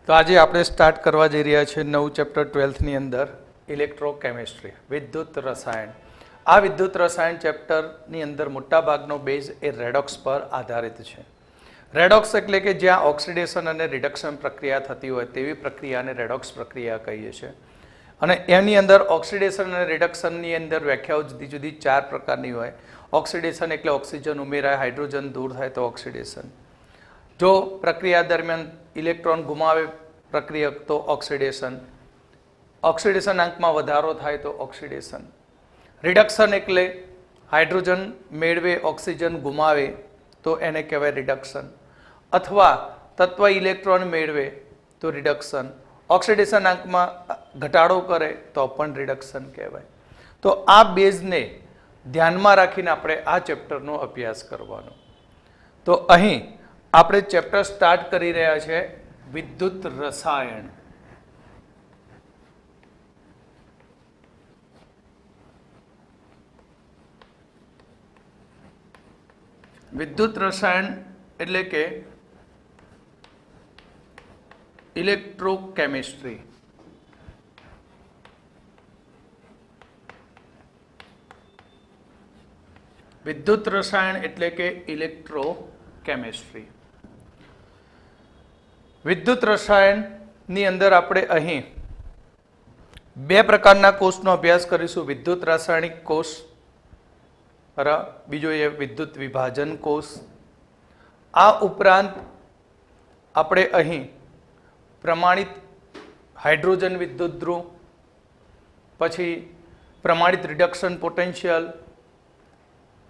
તો આજે આપણે સ્ટાર્ટ કરવા જઈ રહ્યા છીએ નવું ચેપ્ટર 12થની અંદર ઇલેક્ટ્રોકેમિસ્ટ્રી, વિદ્યુત રસાયણ. આ વિદ્યુત રસાયણ ચેપ્ટરની અંદર મોટાભાગનો બેઝ એ રેડોક્સ પર આધારિત છે. રેડોક્સ એટલે કે જ્યાં ઓક્સિડેશન અને રિડક્શન પ્રક્રિયા થતી હોય તેવી પ્રક્રિયાને રેડોક્સ પ્રક્રિયા કહીએ છીએ. અને એની અંદર ઓક્સિડેશન અને રિડક્શનની અંદર વ્યાખ્યાઓ જુદી જુદી 4 પ્રકારની હોય. ઓક્સિડેશન એટલે ઓક્સિજન ઉમેરાય, હાઇડ્રોજન દૂર થાય તો ઓક્સિડેશન. જો પ્રક્રિયા દરમિયાન ઇલેક્ટ્રોન ગુમાવે પ્રક્રિયક તો ઓક્સિડેશન. ઓક્સિડેશન આંકમાં વધારો થાય તો ઓક્સિડેશન. રિડક્શન એટલે હાઇડ્રોજન મેળવે ઓક્સિજન ગુમાવે તો એને કહેવાય રિડક્શન. અથવા તત્વ ઇલેક્ટ્રોન મેળવે તો રિડક્શન. ઓક્સિડેશન આંકમાં ઘટાડો કરે તો પણ રિડક્શન કહેવાય. તો આ બેઝને ધ્યાનમાં રાખીને આપણે આ ચેપ્ટરનો અભ્યાસ કરવાનો. તો અહીં આપણે ચેપ્ટર સ્ટાર્ટ કરી રહ્યા છે વિદ્યુત રસાયણ. વિદ્યુત રસાયણ એટલે કે ઇલેક્ટ્રોકેમિસ્ટ્રી. વિદ્યુત રસાયણ એટલે કે ઇલેક્ટ્રોકેમિસ્ટ્રી. વિદ્યુત રસાયણની અંદર આપણે અહીં 2 પ્રકારના કોષનો અભ્યાસ કરીશું. વિદ્યુત રાસાયણિક કોષ, બીજો એ વિદ્યુત વિભાજન કોષ. આ ઉપરાંત આપણે અહીં પ્રમાણિત હાઇડ્રોજન વિદ્યુત ધ્રુવ, પછી પ્રમાણિત રિડક્શન પોટેન્શિયલ,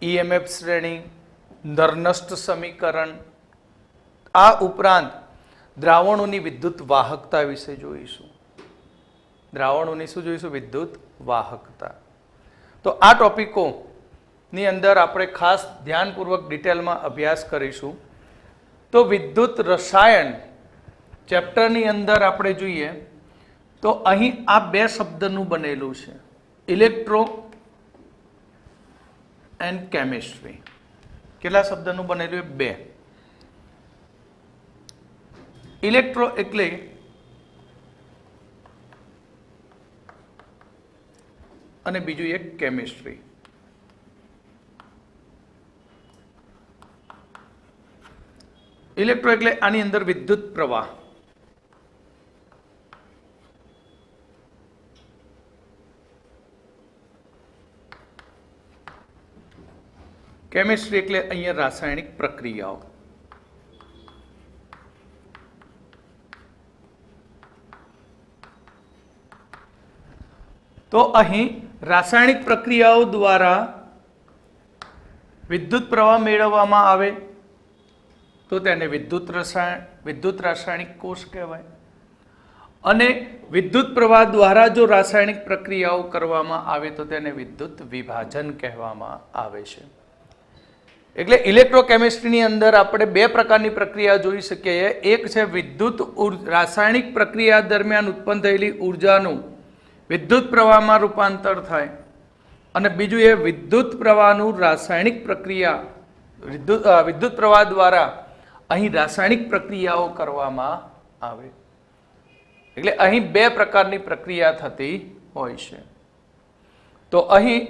EMF શ્રેણી, નરનસ્ટ સમીકરણ, આ ઉપરાંત દ્રાવણોની વિદ્યુત વાહકતા વિશે જોઈશું. દ્રાવણોની શું જોઈશું? વિદ્યુત વાહકતા. તો આ ટોપિકોની અંદર આપણે ખાસ ધ્યાનપૂર્વક ડિટેલમાં અભ્યાસ કરીશું. તો વિદ્યુત રસાયણ ચેપ્ટરની અંદર આપણે જોઈએ તો અહીં આ 2 શબ્દનું બનેલું છે, ઇલેક્ટ્રો એન્ડ કેમિસ્ટ્રી. કેટલા શબ્દનું બનેલું? 2. ઇલેક્ટ્રો એટલે અને બીજું એક કેમિસ્ટ્રી. ઇલેક્ટ્રો એટલે આની અંદર વિદ્યુત પ્રવાહ. કેમિસ્ટ્રી એટલે અહીંયા રાસાયણિક પ્રક્રિયાઓ. તો અહીં રાસાયણિક પ્રક્રિયાઓ દ્વારા વિદ્યુત પ્રવાહ મેળવવામાં આવે તો તેને વિદ્યુત રાસાયણિક કોષ કહેવાય. અને વિદ્યુત પ્રવાહ દ્વારા જો રાસાયણિક પ્રક્રિયાઓ કરવામાં આવે તો તેને વિદ્યુત વિભાજન કહેવામાં આવે છે. એટલે ઇલેક્ટ્રોકેમિસ્ટ્રીની અંદર આપણે 2 પ્રકારની પ્રક્રિયા જોઈ શકીએ. એક છે વિદ્યુત રાસાયણિક પ્રક્રિયા દરમિયાન ઉત્પન્ન થયેલી ઉર્જાનું વિદ્યુત પ્રવાહમાં રૂપાંતર થાય, અને બીજું એ વિદ્યુત પ્રવાહનું રાસાયણિક પ્રક્રિયા વિદ્યુત પ્રવાહ દ્વારા અહીં રાસાયણિક પ્રક્રિયાઓ કરવામાં આવે. એટલે અહીં 2 પ્રકારની પ્રક્રિયા થતી હોય છે. તો અહીં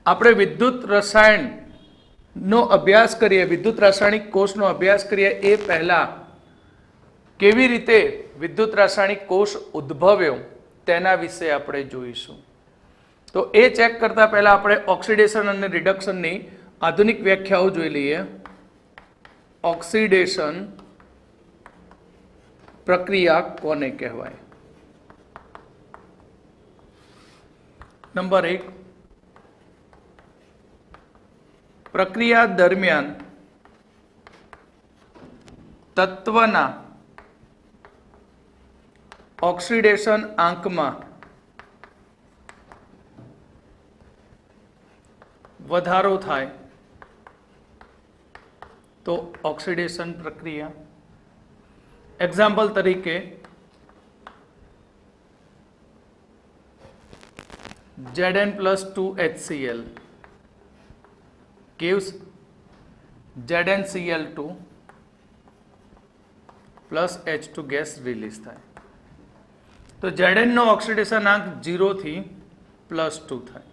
આપણે વિદ્યુત રસાયણનો અભ્યાસ કરીએ, વિદ્યુત રાસાયણિક કોષનો અભ્યાસ કરીએ એ પહેલા કેવી રીતે વિદ્યુત રાસાયણિક કોષ ઉદ્ભવ્યો તેના વિશે આપણે જોઈશું. તો એ ચેક કરતા પહેલા આપણે ઓક્સિડેશન અને રિડક્શનની આધુનિક વ્યાખ્યાઓ જોઈ લઈએ. ઓક્સિડેશન પ્રક્રિયા કોને કહેવાય? નંબર 1, પ્રક્રિયા દરમિયાન તત્વના ઓક્સિડેશન આંકમાં વધારો થાય તો ઓક્સિડેશન પ્રક્રિયા. એક્ઝામ્પલ તરીકે Zn+2HCl gives ZnCl2 plus H2 gas release થાય. તો Zn નો ઓક્સિડેશનાંક 0 થી +2 થાય.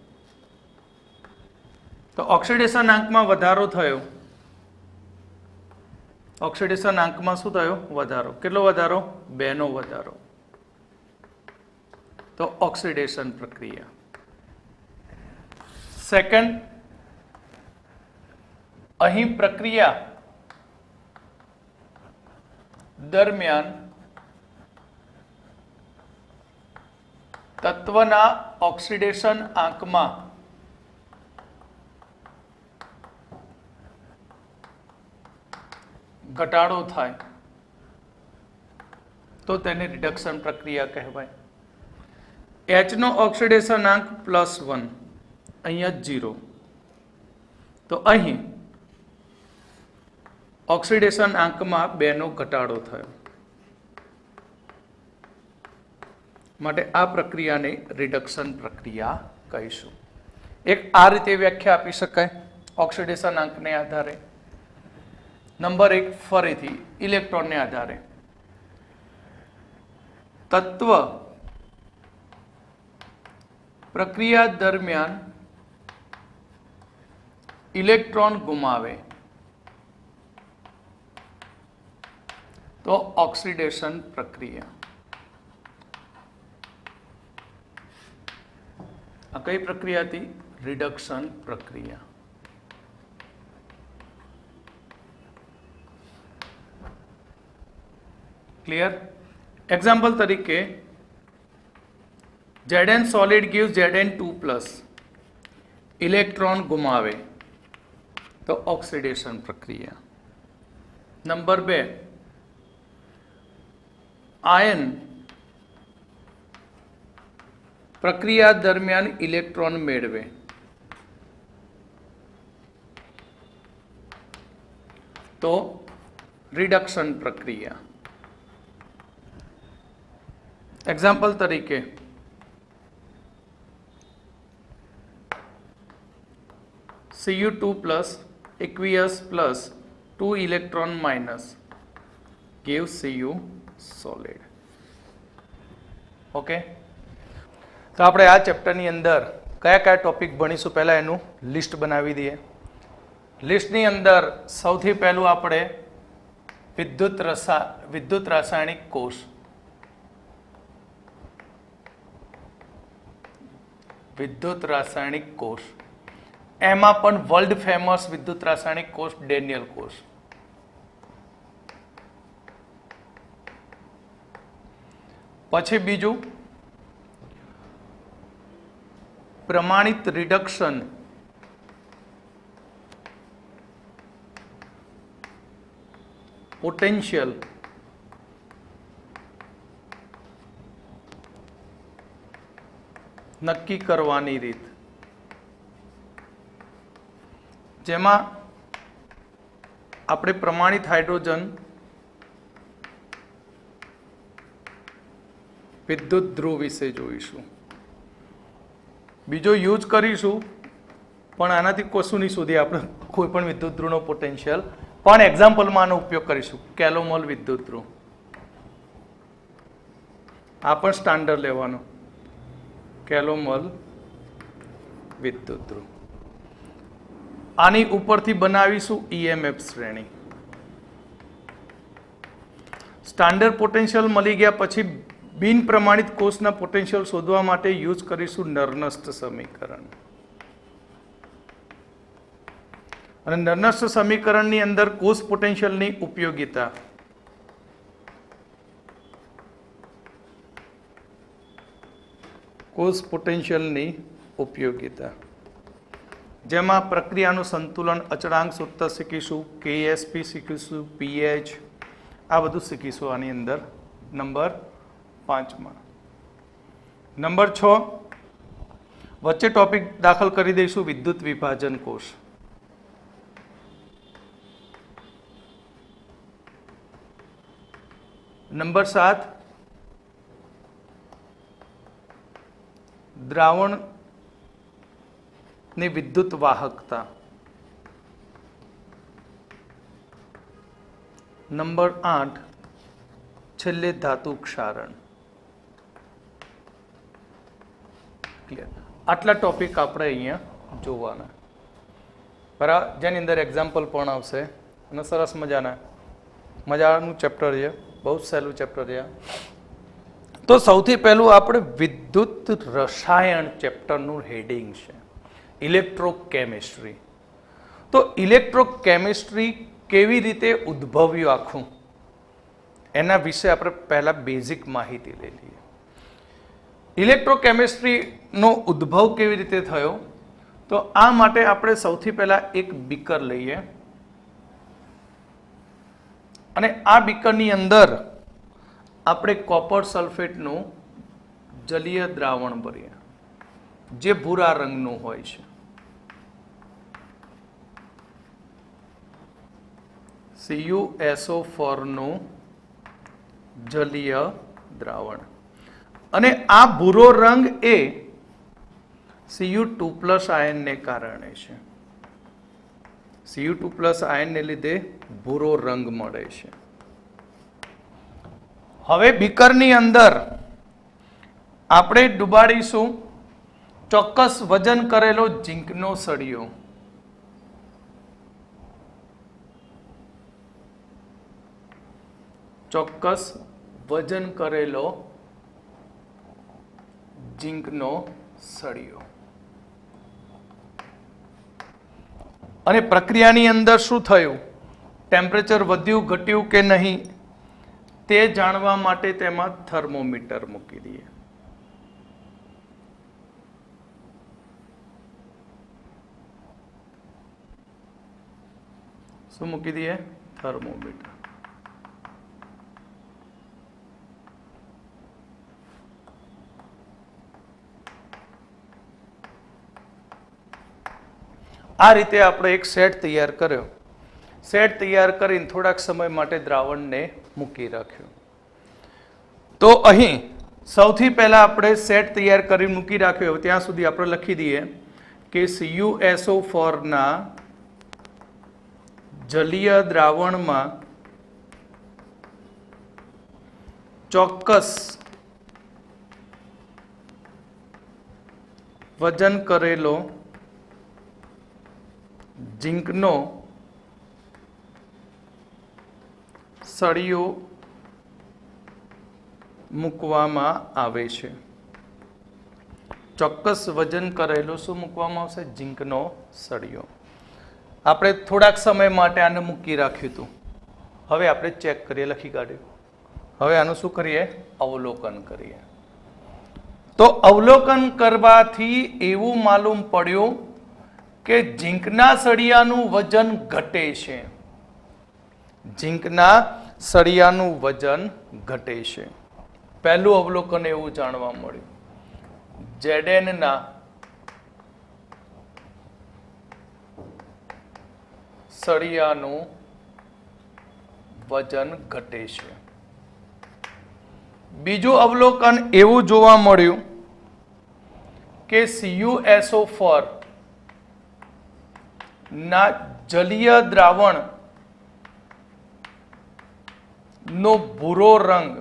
તો ઓક્સિડેશનાંકમાં વધારો થયો. ઓક્સિડેશનાંકમાં શું થયો? વધારો. કેટલો વધારો? 2 નો વધારો. તો ઓક્સિડેશન પ્રક્રિયા. સેકન્ડ, અહીં પ્રક્રિયા દરમિયાન તત્વના ઓક્સિડેશન આંકમાં ઘટાડો થાય તો તેને રિડક્શન પ્રક્રિયા કહેવાય. H નો ઓક્સિડેશનાંક +1, અહીંયા 0. તો અહીં ઓક્સિડેશન આંકમાં 2 નો ઘટાડો થયો. માટે આ પ્રક્રિયાને રિડક્શન પ્રક્રિયા કહીશું. એક આ રીતે વ્યાખ્યા આપી શકાય ઓક્સિડેશન આંકને આધારે. નંબર 1 ફરીથી ઇલેક્ટ્રોનને આધારે. તત્વ પ્રક્રિયા દરમિયાન ઇલેક્ટ્રોન ગુમાવે તો ઓક્સિડેશન પ્રક્રિયા. આ કઈ પ્રક્રિયા હતી? રિડક્શન પ્રક્રિયા. ક્લિયર? એક્ઝામ્પલ તરીકે Zn solid gives Zn2+, electron ગુમાવે તો ઓક્સિડેશન પ્રક્રિયા. નંબર 2, આયન પ્રક્રિયા દરમિયાન ઇલેક્ટ્રોન મેળવે તો રિડક્શન પ્રક્રિયા. એક્ઝામ્પલ તરીકે Cu2+ aqueous plus 2 electron minus gives Cu solid. Okay, તો આપણે આ ચેપ્ટરની અંદર કયા કયા ટોપિક ભણીશું પહેલા એનું લિસ્ટ બનાવી દઈએ. લિસ્ટની અંદર સૌથી પહેલું આપણે વિદ્યુત રાસાયણિક કોષ. વિદ્યુત રાસાયણિક કોષ, એમાં પણ વર્લ્ડ ફેમસ વિદ્યુત રાસાયણિક કોષ ડેનિયલ કોષ. પછી બીજું પ્રમાણિત રિડક્શન પોટેન્શિયલ નક્કી કરવાની રીત, જેમાં આપણે પ્રમાણિત હાઇડ્રોજન વિદ્યુત ધ્રુવ વિશે જોઈશું. બીજો યુઝ કરીશું, પણ આનાથી કશું નહીં શોધીએ આપણે કોઈ પણ વિદ્યુત ધ્રુવનો પોટેન્શિયલ, પણ એક્ઝામ્પલમાં આનો ઉપયોગ કરીશું. કેલોમોલ વિદ્યુત ધ્રુવ, આ પણ સ્ટાન્ડર્ડ લેવાનો. કેલોમોલ વિદ્યુત ધ્રુવ. આની ઉપરથી બનાવીશું EMF શ્રેણી. સ્ટાન્ડર્ડ પોટેન્શિયલ મળી ગયા પછી બિન પ્રમાણિત કોષના પોટેન્શિયલ શોધવા માટે યુઝ કરીશું નર્નસ્ટ સમીકરણ. અને નર્નસ્ટ સમીકરણની અંદર કોષ પોટેન્શિયલની ઉપયોગિતા. કોષ પોટેન્શિયલની ઉપયોગિતા, જેમાં પ્રક્રિયાનું સંતુલન, અચળાંક સૂત્ર શીખીશું, KSP શીખીશું, pH, આ બધું શીખીશું આની અંદર. નંબર 5માં. નંબર 6 વચ્ચે ટોપિક દાખલ કરી દઈશું વિદ્યુત વિભાજન કોષ. નંબર 7 દ્રાવણ ની વિદ્યુત વાહકતા. નંબર 8 છેલ્લે ધાતુ ક્ષારણ. ક્લિયર. આટલા ટોપિક આપણે અહીંયા જોવાના બરાબર, જેની અંદર એક્ઝામ્પલ પણ આવશે અને સરસ મજાનું ચેપ્ટર છે, બહુ જ સહેલું ચેપ્ટર છે. તો સૌથી પહેલું આપણે વિદ્યુત રસાયણ ચેપ્ટરનું હેડિંગ છે ઇલેક્ટ્રોકેમિસ્ટ્રી. તો ઇલેક્ટ્રોકેમિસ્ટ્રી કેવી રીતે ઉદ્ભવ્યું આખું, એના વિશે આપણે પહેલા બેઝિક માહિતી લઈ લઈએ. ઇલેક્ટ્રોકેમિસ્ટ્રીનો ઉદ્ભવ કેવી રીતે થયો, તો આ માટે આપણે સૌથી પહેલા એક બીકર લઈએ અને આ બીકરની અંદર આપણે કોપર સલ્ફેટનું જલીય દ્રાવણ ભરીએ જે ભૂરા રંગનું હોય છે. CuSO4 નું જલીય દ્રાવણ, અને આ ભૂરો રંગ એ Cu2+ આયનને કારણે છે. Cu2+ આયનને લીધે ભૂરો રંગ મળે છે. હવે બીકરની અંદર આપણે ડુબાડીશું ચોક્કસ વજન કરેલો ઝીંકનો સળિયો. ચોક્કસ વજન કરેલો ઝીંકનો સળિયો. અને પ્રક્રિયાની અંદર શું થયું, ટેમ્પરેચર વધ્યું ઘટ્યું કે નહીં તે જાણવા માટે તેમાં થર્મોમીટર મૂકી દઈએ. શું મૂકી દઈએ? થર્મોમીટર. આ રીતે આપણે એક સેટ તૈયાર કર્યો. સેટ તૈયાર કરીને થોડાક સમય માટે દ્રાવણને મૂકી રાખ્યું. તો અહીં સૌથી પહેલા આપણે સેટ તૈયાર કરી મૂકી રાખ્યો, ત્યાં સુધી આપણે લખી દઈએ કે CuSO4 ના જલીય દ્રાવણમાં ચોક્કસ વજન કરેલો ઝીંકનો સળિયો મૂકવામાં આવે છે. ચોક્કસ વજન કરેલો શું મૂકવામાં આવશે? ઝીંકનો સળિયો. આપણે થોડાક સમય માટે આને મૂકી રાખ્યું હતું. હવે આપણે ચેક કરીએ, લખી કાઢ્યું. હવે આનું શું કરીએ? અવલોકન કરીએ. તો અવલોકન કરવાથી એવું માલુમ પડ્યું કે ઝીંકના સળિયાનું વજન ઘટે છે. ઝીંકના સળિયાનું વજન ઘટે છે. પહેલું અવલોકન એવું જાણવા મળ્યું. Zn ના સળિયાનું વજન ઘટે છે. બીજું અવલોકન એવું જોવા મળ્યું કે CuSO4 ના જલીય દ્રાવણ નો ભૂરો રંગ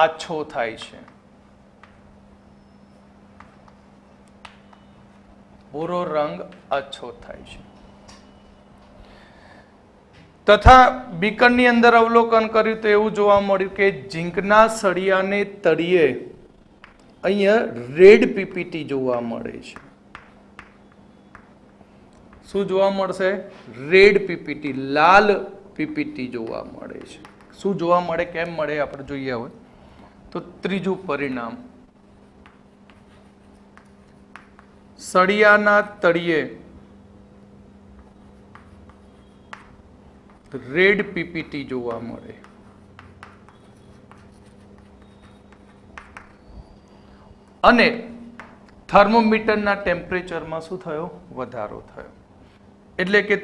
આછો થાય છે. ભૂરો રંગ આછો થાય છે. તથા બીકરની અંદર અવલોકન કર્યું તો એવું જોવા મળ્યું કે ઝીંકના સળિયાને તળિયે અહીંયા રેડ પીપીટી જોવા મળે છે. શું જોવા મળશે? રેડ પીપીટી, લાલ પીપીટી જોવા મળે છે. શું જોવા મળે, કેમ મળે આપણે જોઈએ. હવે તો ત્રીજું પરિણામ, સળિયાના તળિયે રેડ પીપીટી જોવા મળે. અને થર્મોમીટરના ટેમ્પરેચરમાં શું થયો? વધારો થયો. એટલે કે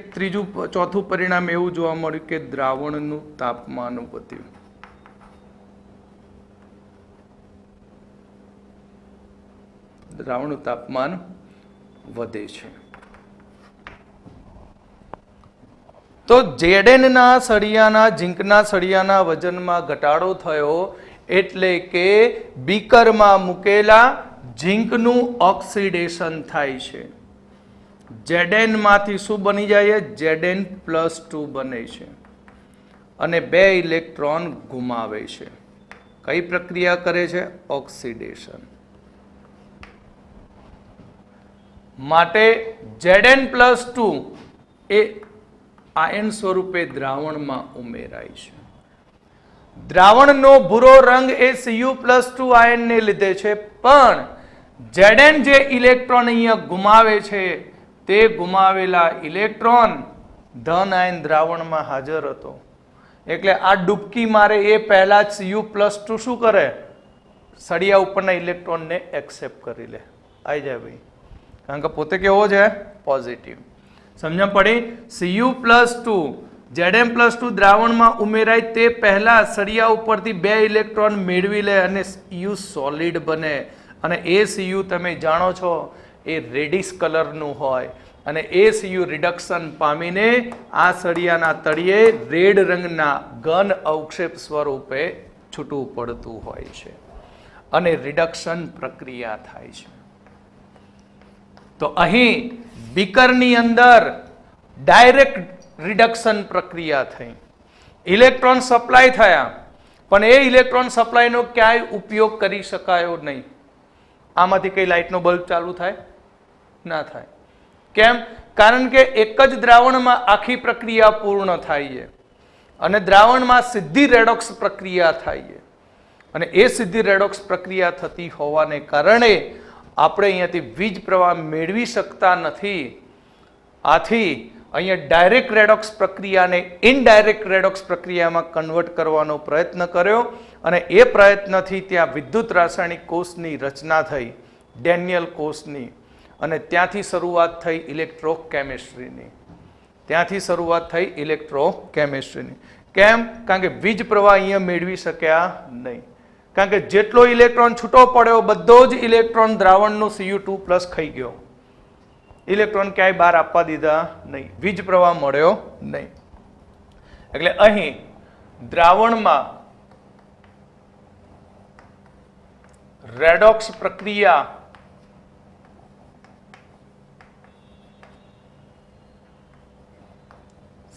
ચોથું પરિણામ એવું જોવા મળ્યું કે દ્રાવણનું તાપમાન વધ્યું. દ્રાવણનું તાપમાન વધે છે. તો Zn ના સળિયાના ઝીંકના સળિયાના વજનમાં ઘટાડો થયો એટલે કે બીકરમાં મૂકેલા ઝીંકનું ઓક્સિડેશન થાય છે. Zn માંથી શું બની જાય? Zn+2 બને છે અને 2 ઇલેક્ટ્રોન ગુમાવે છે. કઈ પ્રક્રિયા કરે છે? ઓક્સિડેશન. માટે Zn+2 એ આયન સ્વરૂપે દ્રાવણમાં ઉમેરાય છે. દ્રાવણનો ભૂરો રંગ એ Cu+2 આયનને લીધે છે, પણ Zn જે ઇલેક્ટ્રોન અહીંયા ગુમાવે છે તે ગુમાવેલા ઇલેક્ટ્રોન ધન આયન દ્રાવણમાં હાજર હતો. એટલે આ ડૂબકી મારે એ પહેલા જ Cu+2 શું કરે? સળિયા ઉપરના ઇલેક્ટ્રોનને એક્સેપ્ટ કરી લે. આવી જાય ભાઈ, કારણ કે પોતે કેવો છે? પોઝિટિવ. સમજણ પડી? Cu+2 Zn+2 દ્રાવણમાં ઉમેરાય તે પહેલા સળિયા ઉપરથી 2 ઇલેક્ટ્રોન મેળવી લે અને Cu સોલિડ બને. અને એ Cu તમે જાણો છો એ રેડિશ કલરનું હોય અને એ Cu રિડક્શન પામીને આ સળિયાના તળિયે રેડ રંગના ઘન અવક્ષેપ સ્વરૂપે છૂટું પડતું હોય છે અને રિડક્શન પ્રક્રિયા થાય છે. તો અહીં બીકરની અંદર ડાયરેક્ટ રિડક્શન પ્રક્રિયા થઈ, ઇલેક્ટ્રોન સપ્લાય થયા, પણ એ ઇલેક્ટ્રોન સપ્લાયનો ક્યાંય ઉપયોગ કરી શકાયો નહીં. આમાંથી કઈ લાઇટનો બલ્બ ચાલુ થાય? ના થાય. કેમ? કારણ કે એક જ દ્રાવણમાં આખી પ્રક્રિયા પૂર્ણ થાય છે અને દ્રાવણમાં સીધી રેડોક્સ પ્રક્રિયા થાય છે અને એ સીધી રેડોક્સ પ્રક્રિયા થતી હોવાને કારણે આપણે અહીંયાથી વીજ પ્રવાહ મેળવી શકતા નથી. આથી અહીંયા ડાયરેક્ટ રેડોક્સ પ્રક્રિયાને ઇનડાયરેક્ટ રેડોક્સ પ્રક્રિયામાં કન્વર્ટ કરવાનો પ્રયત્ન કર્યો અને એ પ્રયત્નથી ત્યાં વિદ્યુત રાસાયણિક કોષની રચના થઈ, ડેનિયલ કોષની, અને ત્યાંથી શરૂઆત થઈ ઇલેક્ટ્રોકેમિસ્ટ્રીની. કેમ? કારણ કે વીજ પ્રવાહ અહીંયા મેળવી શક્યા નહીં. કારણ કે જેટલો ઇલેક્ટ્રોન છૂટો પડ્યો બધો જ ઇલેક્ટ્રોન દ્રાવણનો Cu2+ ખાઈ ગયો. ઇલેક્ટ્રોન ક્યાંય બહાર આપવા દીધા નહીં, વીજ પ્રવાહ મળ્યો નહીં. એટલે અહીં દ્રાવણમાં રેડોક્સ પ્રક્રિયા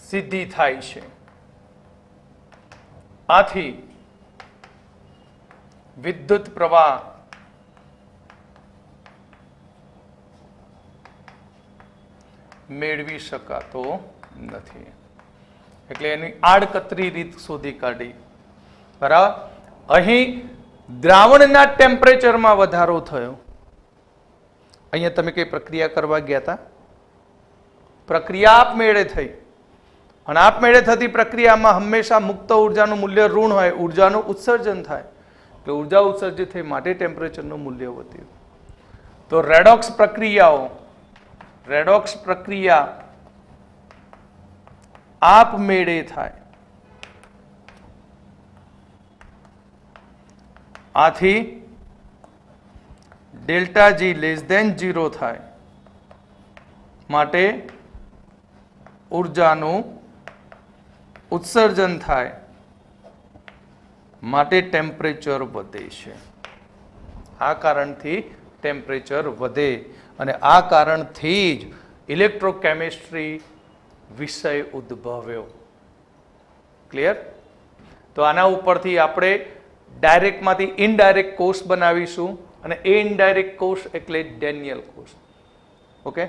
સિદ્ધિ થાય છે. આથી વિદ્યુત પ્રવાહ મેળવી શકાતો નથી. એટલે એની આડકતરી રીત શોધી કાઢી. બરાબર? અહીં દ્રાવણના ટેમ્પરેચરમાં વધારો થયો. અહીંયા તમે કઈ પ્રક્રિયા કરવા ગયા હતા? પ્રક્રિયા આપમેળે થઈ અને આપમેળે થતી પ્રક્રિયામાં હંમેશા મુક્ત ઉર્જાનું મૂલ્ય ઋણ હોય, ઉર્જાનું ઉત્સર્જન થાય. એટલે ઉર્જા ઉત્સર્જિત થઈ માટે ટેમ્પરેચરનું મૂલ્ય વધ્યું. તો રેડોક્સ પ્રક્રિયા આપમેળે થાય. આથી ડેલ્ટા G <0 થાય માટે ઉર્જાનું ઉત્સર્જન થાય માટે ટેમ્પરેચર વધે છે. આ કારણથી ટેમ્પરેચર વધે અને આ કારણથી જ ઇલેક્ટ્રોકેમિસ્ટ્રી વિષય ઉદ્ભવ્યો. ક્લિયર? તો આના ઉપરથી આપણે ડાયરેક્ટમાંથી ઇનડાયરેક્ટ કોષ બનાવીશું અને એ ઇનડાયરેક્ટ કોષ એટલે ડેનિયલ કોષ. ઓકે?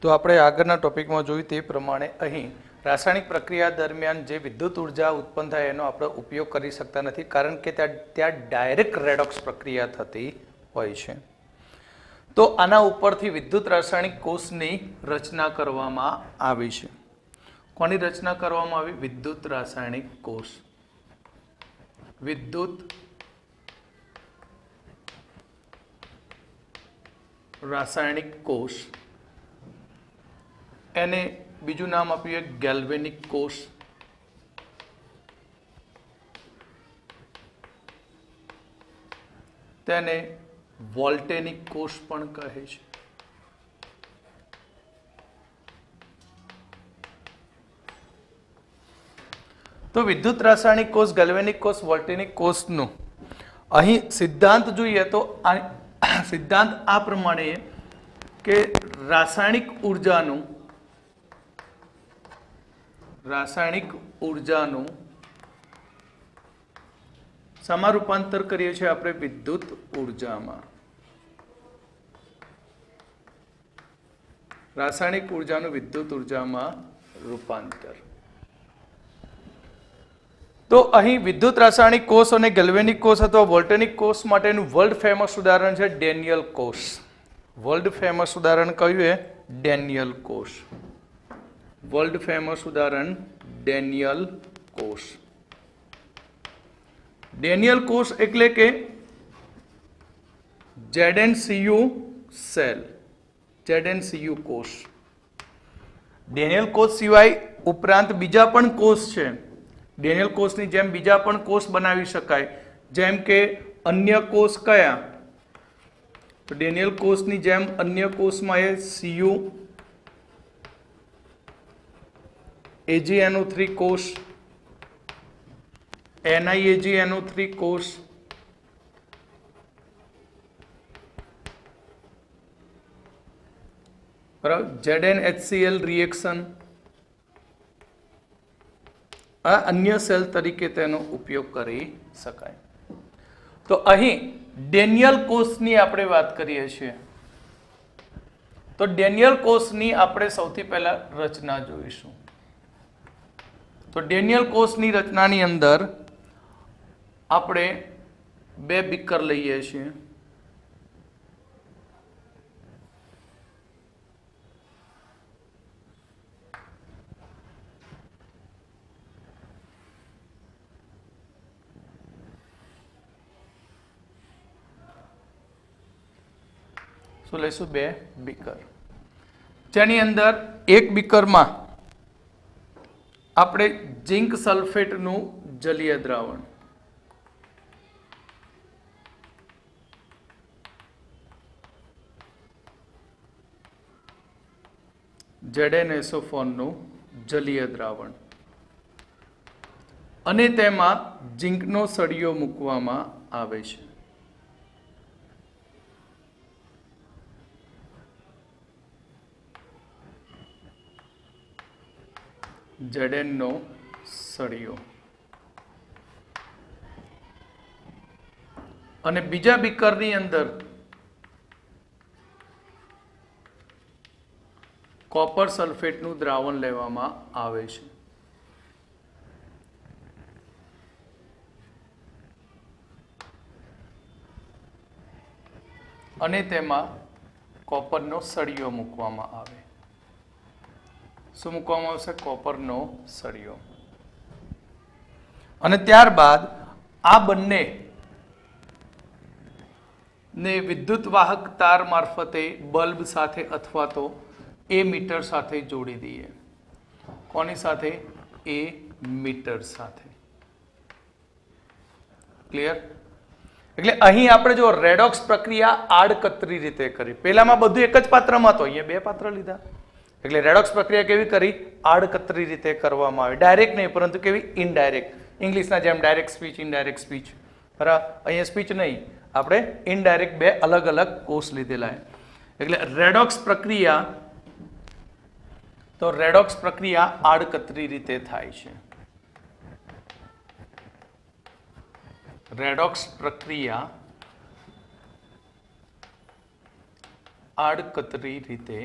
તો આપણે આગળના ટોપિકમાં જોયું તે પ્રમાણે અહીં રાસાયણિક પ્રક્રિયા દરમિયાન જે વિદ્યુત ઉર્જા ઉત્પન્ન થાય એનો આપણે ઉપયોગ કરી શકતા નથી, કારણ કે ત્યાં ડાયરેક્ટ રેડોક્સ પ્રક્રિયા થતી હોય છે. તો આના ઉપરથી વિદ્યુત રાસાયણિક કોષની રચના કરવામાં આવી છે. કોની રચના કરવામાં આવી? વિદ્યુત રાસાયણિક કોષ. વિદ્યુત રાસાયણિક કોષ, એને બીજું નામ આપ્યું ગેલ્વેનિક કોષ. તેને વોલ્ટેનિક કોષ પણ કહે છે. તો વિદ્યુત રાસાયણિક કોષ, ગેલ્વેનિક કોષ, વોલ્ટેનિક કોષનું અહીં સિદ્ધાંત જોઈએ તો સિદ્ધાંત આ પ્રમાણે કે રાસાયણિક ઉર્જાનું શામાં રૂપાંતર કરીએ છીએ આપણે? વિદ્યુત ઉર્જામાં. રાસાયણિક ઉર્જાનું વિદ્યુત ઉર્જામાં રૂપાંતર. તો અહીં વિદ્યુત રાસાયણિક કોષ અને ગેલ્વેનિક કોષ અથવા વોલ્ટેનિક કોષ માટેનું વર્લ્ડ ફેમસ ઉદાહરણ છે ડેનિયલ કોષ. વર્લ્ડ ફેમસ ઉદાહરણ કયું છે? ડેનિયલ કોષ. વર્લ્ડ ફેમસ ઉદાહરણ ડેનિયલ કોષ. ડેનિયલ કોષ એટલે કે ZnCu સેલ, ZnCu કોષ. ડેનિયલ કોષ સિવાય ઉપરાંત બીજા પણ કોષ છે. ડેનિયલ કોષની જેમ બીજા પણ કોષ બનાવી શકાય, જેમ કે અન્ય કોષ કયા? તો ડેનિયલ કોષની જેમ અન્ય કોષમાં એ Cu AgNO3 કોષ, NiAgNO3 કોષ, બરાબર, ZnHCl રિએક્શન, આ અન્ય સેલ તરીકે તેનો ઉપયોગ કરી શકાય. તો અહીં ડેનિયલ કોષની આપણે વાત કરીએ છીએ. તો ડેનિયલ કોષની આપણે સૌથી પહેલા રચના જોઈશું. તો ડેનિયલ કોષની રચનાની અંદર આપણે બે બીકર લઈએ છીએ. શું લઈશું? બે બીકર, જેની અંદર એક બીકરમાં આપણે ઝિંક સલ્ફેટનું જલીય દ્રાવણ, ZnSO4 નું જલીય દ્રાવણ અને તેમાં ઝિંકનો સળિયો મૂકવામાં આવે છે. Zn નો સળિયો. અને બીજા બીકરની અંદર કોપર સલ્ફેટનું દ્રાવણ લેવામાં આવે છે. અને તેમાં કોપરનો સળિયો મૂકવામાં આવે. શું મૂકવામાં આવશે? કોપરનો સળિયો. અને ત્યારબાદ આ બંને ને વિદ્યુત વાહક તાર મારફતે બલ્બ સાથે અથવા તો એમીટર સાથે જોડી દઈએ. કોની સાથે? એમીટર સાથે. ક્લિયર? એટલે અહીં આપણે જો રેડોક્સ પ્રક્રિયા આડકતરી રીતે કરી. પહેલામાં બધું એક જ પાત્રમાં હતો, અહીંયા બે પાત્ર લીધા. એટલે રેડોક્સ પ્રક્રિયા કેવી કરી? આડકતરી રીતે કરવામાં આવે. ડાયરેક્ટ નહીં, પરંતુ કેવી? ઇનડાયરેક્ટ. ઇંગ્લિશના જેમ ડાયરેક્ટ સ્પીચ, ઇનડાયરેક્ટ સ્પીચ. બરાબર, અહીંયા સ્પીચ નહીં, આપણે ઇનડાયરેક્ટ બે અલગ અલગ કોર્સ લીધેલા. એટલે રેડોક્સ પ્રક્રિયા, તો રેડોક્સ પ્રક્રિયા આડકતરી રીતે થાય છે. રેડોક્સ પ્રક્રિયા આડકતરી રીતે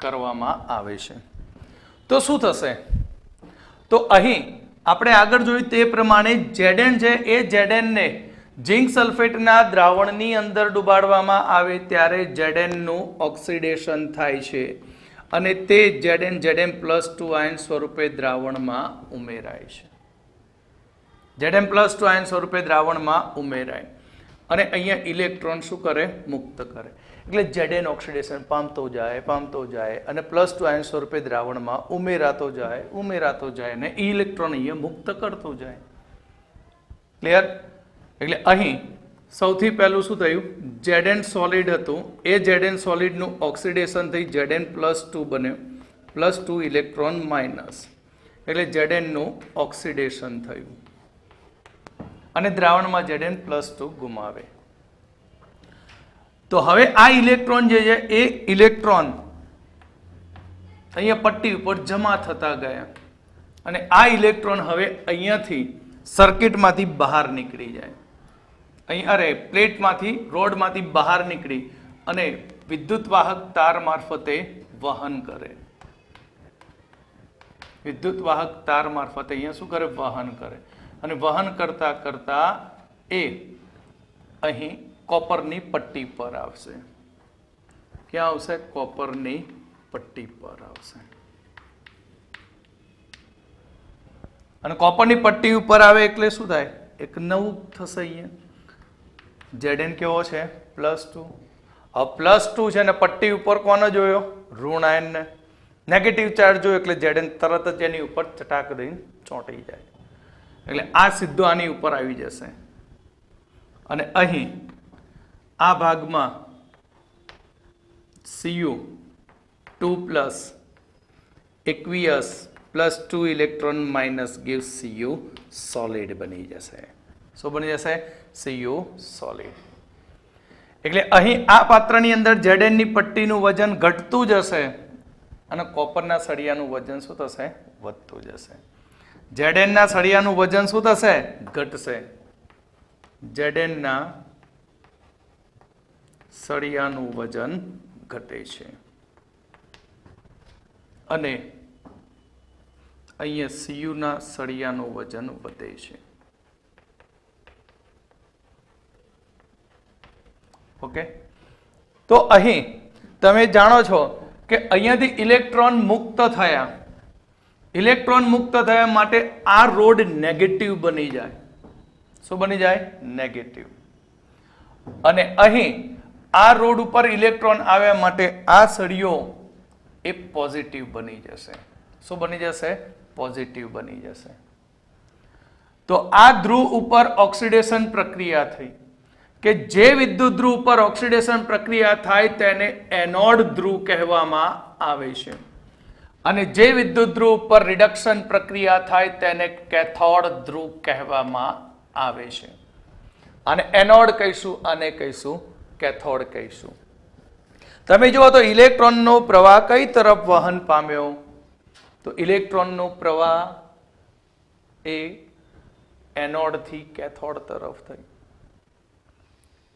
કરવામાં આવે છે. તો શું થશે? તો અહીં આપણે આગળ જોયું તે પ્રમાણે Zn છે એ Zn ને ઝિંક સલ્ફેટના દ્રાવણની અંદર ડુબાડવામાં આવે ત્યારે Zn નું ઓક્સિડેશન થાય છે અને તે Zn+2 આયન સ્વરૂપે દ્રાવણમાં ઉમેરાય છે. Zn+2 આયન સ્વરૂપે દ્રાવણમાં ઉમેરાય અને અહીંયા ઇલેક્ટ્રોન શું કરે? મુક્ત કરે. એટલે Zn ઓક્સિડેશન પામતો જાય અને +2 આયન સ્વરૂપે દ્રાવણમાં ઉમેરાતો જાય અને ઇલેક્ટ્રોન અહીંયા મુક્ત કરતો જાય. ક્લિયર? એટલે અહીં સૌથી પહેલું શું થયું? Zn સોલિડ હતું, એ Zn સોલિડનું ઓક્સિડેશન થઈ Zn+2 બન્યો, +2 ઇલેક્ટ્રોન માઇનસ. એટલે Zn નું ઓક્સિડેશન થયું અને દ્રાવણમાં Zn+2 ગુમાવે. તો હવે આ ઇલેક્ટ્રોન જે છે એ ઇલેક્ટ્રોન અહીંયા પટ્ટી ઉપર જમા થતા ગયા અને આ ઇલેક્ટ્રોન હવે અહીંયાથી સર્કિટમાંથી બહાર નીકળી જાય. અહીં પ્લેટમાંથી રોડમાંથી બહાર નીકળી અને વિદ્યુત વાહક તાર મારફતે વહન કરે. વિદ્યુત વાહક તાર મારફતે અહીંયા શું કરે? વહન કરે. અને વહન કરતા કરતા એ અહીં કોપરની પટ્ટી પર આવશે. ક્યાં આવશે? કોપરની પટ્ટી પર આવશે. અને કોપરની પટ્ટી ઉપર આવે એટલે શું થાય? એક નવું થશે. અહીંયા Zn કેવો છે? +2. હવે +2 છે ને પટ્ટી ઉપર કોને જોયો? ઋણ આયનને. નેગેટિવ ચાર્જ જોયો એટલે Zn તરત જ એની ઉપર ચટાક દઈને ચોંટી જાય. એટલે આ સીધો આની ઉપર આવી જશે અને અહીં આ ભાગમાં Cu2+ aqueous +2 electron minus gives Cu solid બની જશે. શું બની જશે? Cu solid. એટલે અહીં આ પાત્રની અંદર Zn ની પટ્ટીનું વજન ઘટતું જશે અને કોપરના સળિયાનું વજન શું થશે? વધતું જશે. Zn ના સળિયાનું વજન શું થશે? ઘટશે. Zn ના સળિયાનું વજન ઘટે છે અને અહીંયા Cu ના સળિયાનું વજન વધે છે. ઓકે, તો અહીં તમે જાણો છો કે અહીંયાથી ઇલેક્ટ્રોન મુક્ત થયા. ઇલેક્ટ્રોન મુક્ત થયા માટે આ રોડ નેગેટિવ બની જાય. શું બની જાય? નેગેટિવ. અને અહીં આ રોડ ઉપર ઇલેક્ટ્રોન આવ્યા માટે આ સળિયો એ પોઝિટિવ બની જશે. શું બની જશે? પોઝિટિવ બની જશે. તો આ ધ્રુવ ઉપર ઓક્સિડેશન પ્રક્રિયા થઈ કે જે વિદ્યુત ધ્રુવ ઉપર ઓક્સિડેશન પ્રક્રિયા થાય તેને એનોડ ધ્રુવ કહેવામાં આવે છે અને જે વિદ્યુત ધ્રુવ ઉપર રિડક્શન પ્રક્રિયા થાય તેને કેથોડ ધ્રુવ કહેવામાં આવે છે. આને એનોડ કહીશું, આને કહીશું કેથોડ કહીશું. તમે જુઓ તો ઇલેક્ટ્રોનનો પ્રવાહ કઈ તરફ વહન પામ્યો? તો ઇલેક્ટ્રોનનો પ્રવાહ એ એનોડ થી કેથોડ તરફ થઈ.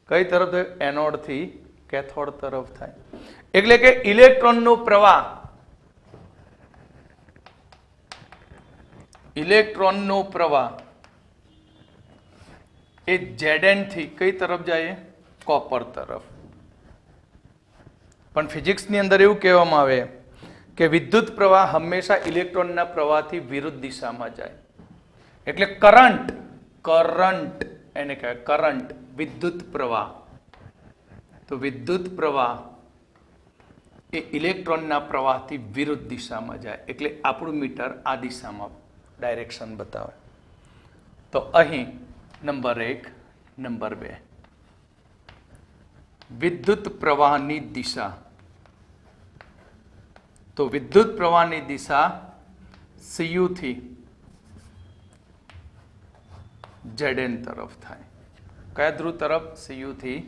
કઈ તરફ થાય? એનોડ થી કેથોડ તરફ થાય. એટલે કે ઇલેક્ટ્રોનનો પ્રવાહ એ Zn થી કઈ તરફ જાય? કોપર તરફ. પણ ફિઝિક્સની અંદર એવું કહેવામાં આવે કે વિદ્યુત પ્રવાહ હંમેશા ઇલેક્ટ્રોનના પ્રવાહથી વિરુદ્ધ દિશામાં જાય. એટલે કરંટ એને કહેવાય કરંટ, વિદ્યુત પ્રવાહ. તો વિદ્યુત પ્રવાહ એ ઇલેક્ટ્રોનના પ્રવાહથી વિરુદ્ધ દિશામાં જાય એટલે આપણું મીટર આ દિશામાં ડાયરેક્શન બતાવે. તો અહીં નંબર 1, નંબર 2 વિદ્યુત પ્રવાહની દિશા. તો વિદ્યુત પ્રવાહની દિશા Cu થી Zn તરફ થાય. કયા ધ્રુવ તરફ? Cu થી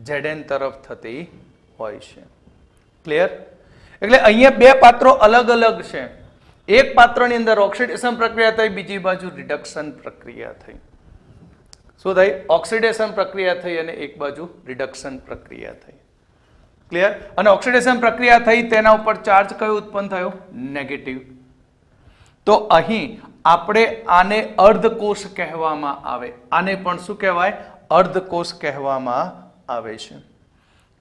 Zn તરફ થતી હોય છે. ક્લિયર? એટલે અહીંયા બે પાત્રો અલગ અલગ છે. એક પાત્રની અંદર ઓક્સિડેશન પ્રક્રિયા થઈ, બીજી બાજુ રિડક્શન પ્રક્રિયા થઈ. શું થઈ? ઓક્સિડેશન પ્રક્રિયા થઈ અને એક બાજુ રિડક્શન પ્રક્રિયા થઈ. ક્લિયર? અને ઓક્સિડેશન પ્રક્રિયા થઈ તેના ઉપર ચાર્જ કયો ઉત્પન્ન થયો? નેગેટિવ. તો અહીં આપણે આને અર્ધકોષ કહેવામાં આવે. આને પણ શું કહેવાય? અર્ધકોષ કહેવામાં આવે છે.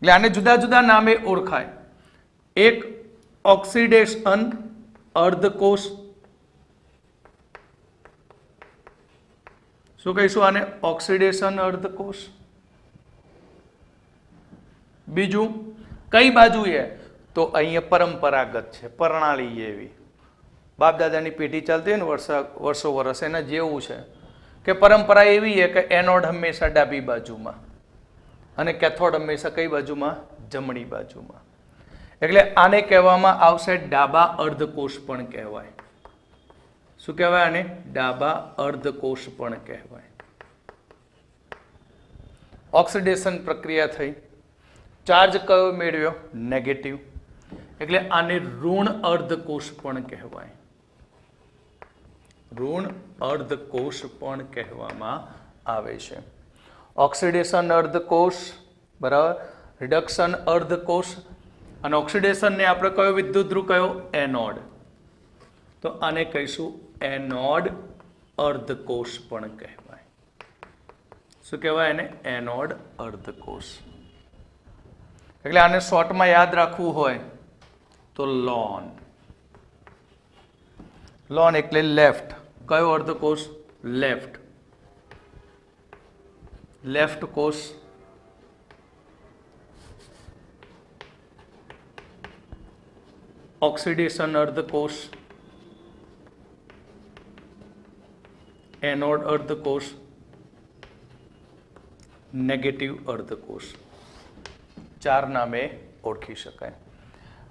એટલે આને જુદા જુદા નામે ઓળખાય. એક ઓક્સિડેશન અર્ધકોષ. શું કહીશું આને? ઓક્સિડેશન અર્ધકોષ. બીજું કઈ બાજુએ? તો અહીંયા પરંપરાગત છે, પ્રણાલી એવી બાપ દાદાની પેઢી ચાલતી હોય ને વર્ષો વર્ષ, એના જેવું છે કે પરંપરા એવી છે કે એનોડ હંમેશા ડાબી બાજુમાં અને કેથોડ હંમેશા કઈ બાજુમાં? જમણી બાજુમાં. એટલે આને કહેવામાં આવશે ડાબા અર્ધકોષ પણ કહેવાય. શું કહેવાય આને? ડાબા અર્ધકોષ પણ કહેવાય. ઓક્સિડેશન પ્રક્રિયા થઈ, ચાર્જ કયો મેળવ્યો? નેગેટિવ, એટલે આને ઋણ અર્ધકોષ પણ કહેવાય. ઋણ અર્ધકોષ પણ કહેવામાં આવે છે. ઓક્સિડેશન અર્ધકોષ, બરાબર, રિડક્શન અર્ધકોષ. અને ઓક્સિડેશનને આપણે કયો વિદ્યુત ધ્રુવ કયો? એનોડ. તો આને કહીશું એનોડ અર્ધકોષ પણ કહેવાય. શું કહેવાય એને? એનોડ અર્ધકોષ. એટલે આને શોર્ટમાં યાદ રાખવું હોય તો લોન. લોન એટલે લેફ્ટ. કયો અર્ધકોષ? લેફ્ટ. લેફ્ટ કોષ. ઓક્સિડેશન અર્ધકોષ, એનોડ અર્ધકોષ, નેગેટિવ અર્ધકોષ. ચાર નામે ઓળખી શકાય.